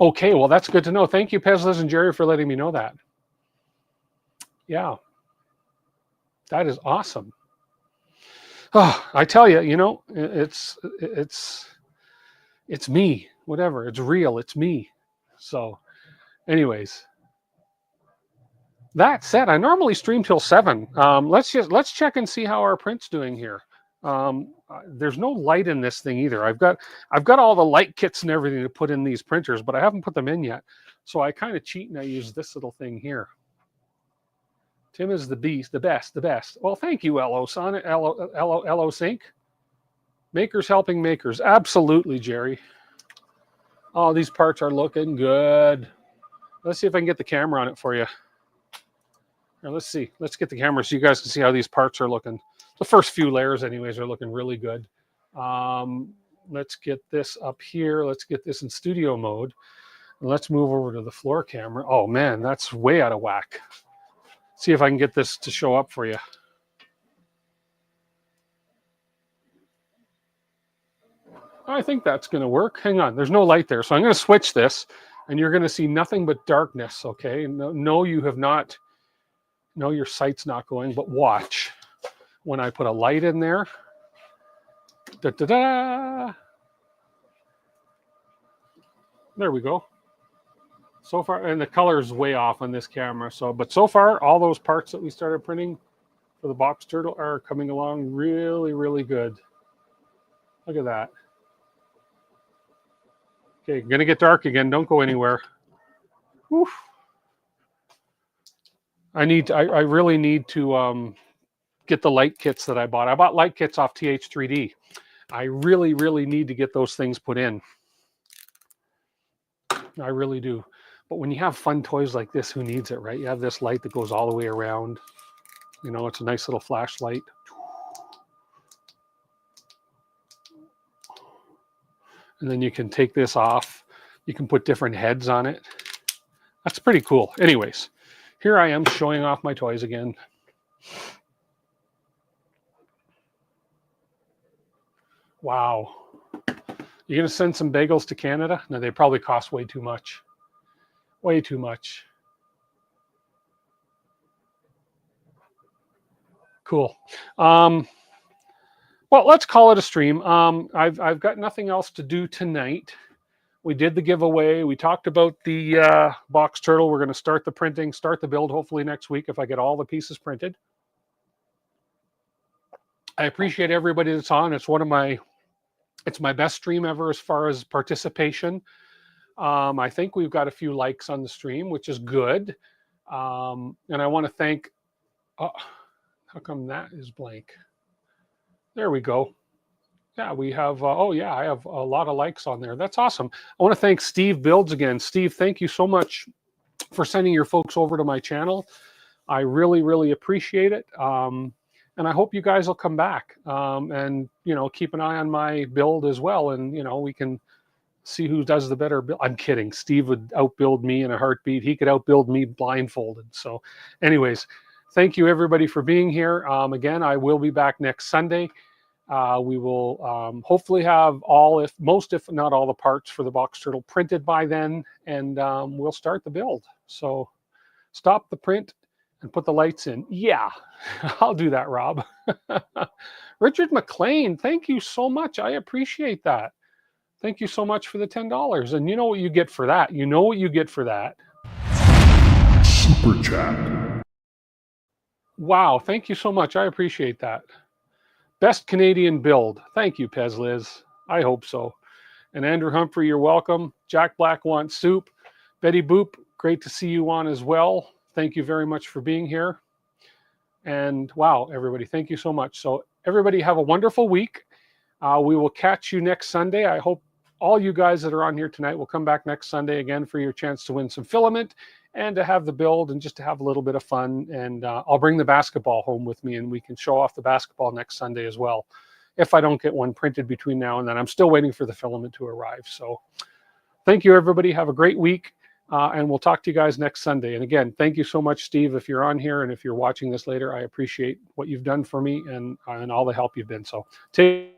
Speaker 1: okay, well, that's good to know. Thank you, Pezles and Jerry, for letting me know that. Yeah, that is awesome. Oh, I tell you, you know, it's me, whatever. It's real. It's me. So, anyways, that said, I normally stream till 7. Let's check and see how our print's doing here. There's no light in this thing either. I've got all the light kits and everything to put in these printers, but I haven't put them in yet. So I kind of cheat and I use this little thing here. Tim is the beast, the best. Well, thank you, LO Sonic, LO Sync. Makers helping makers. Absolutely, Jerry. Oh, these parts are looking good. Let's see if I can get the camera on it for you. Now, let's see. Let's get the camera so you guys can see how these parts are looking. The first few layers anyways are looking really good. Let's get this up here. Let's get this in studio mode. And let's move over to the floor camera. Oh man, that's way out of whack. See if I can get this to show up for you. I think that's going to work. Hang on, there's no light there. So I'm going to switch this and you're going to see nothing but darkness, okay? No, you have not, no, your sight's not going, but watch. When I put a light in there, da-da-da, there we go. So far, and the color is way off on this camera. So, but so far, all those parts that we started printing for the box turtle are coming along really, really good. Look at that. Okay, gonna get dark again. Don't go anywhere. Oof. I really need to get the light kits that I bought. I bought light kits off TH3D. I really, really need to get those things put in. I really do. But when you have fun toys like this, who needs it, right? You have this light that goes all the way around. You know, it's a nice little flashlight. And then you can take this off. You can put different heads on it. That's pretty cool. Anyways, here I am showing off my toys again. Wow. You're going to send some bagels to Canada? No, they probably cost way too much. Way too much. Cool. Well, let's call it a stream. I've got nothing else to do tonight. We did the giveaway. We talked about the box turtle. We're going to start the printing, start the build hopefully next week if I get all the pieces printed. I appreciate everybody that's on. It's my best stream ever as far as participation. I think we've got a few likes on the stream, which is good. And I want to thank, how come that is blank? There we go. Yeah, we have, oh yeah, I have a lot of likes on there. That's awesome. I want to thank Steve Builds again. Steve, thank you so much for sending your folks over to my channel. I really, really appreciate it. And I hope you guys will come back and, you know, keep an eye on my build as well. And, you know, we can see who does the better build. I'm kidding. Steve would outbuild me in a heartbeat. He could outbuild me blindfolded. So anyways, thank you everybody for being here. Again, I will be back next Sunday. We will hopefully have all, if not all the parts for the box turtle printed by then, and we'll start the build. So stop the print and put the lights in. Yeah, I'll do that, Rob. Richard McLean, thank you so much. I appreciate that. Thank you so much for the $10. And you know what you get for that? You know what you get for that?
Speaker 3: Super chat.
Speaker 1: Wow, thank you so much. I appreciate that. Best Canadian build. Thank you, Pez Liz. I hope so. And Andrew Humphrey, you're welcome. Jack Black wants soup. Betty Boop, great to see you on as well. Thank you very much for being here. And wow, everybody, thank you so much. So everybody have a wonderful week. We will catch you next Sunday. I hope all you guys that are on here tonight will come back next Sunday again for your chance to win some filament and to have the build and just to have a little bit of fun. And I'll bring the basketball home with me and we can show off the basketball next Sunday as well. If I don't get one printed between now and then, I'm still waiting for the filament to arrive. So thank you, everybody. Have a great week. And we'll talk to you guys next Sunday. And again, thank you so much, Steve, if you're on here and if you're watching this later. I appreciate what you've done for me and all the help you've been. So take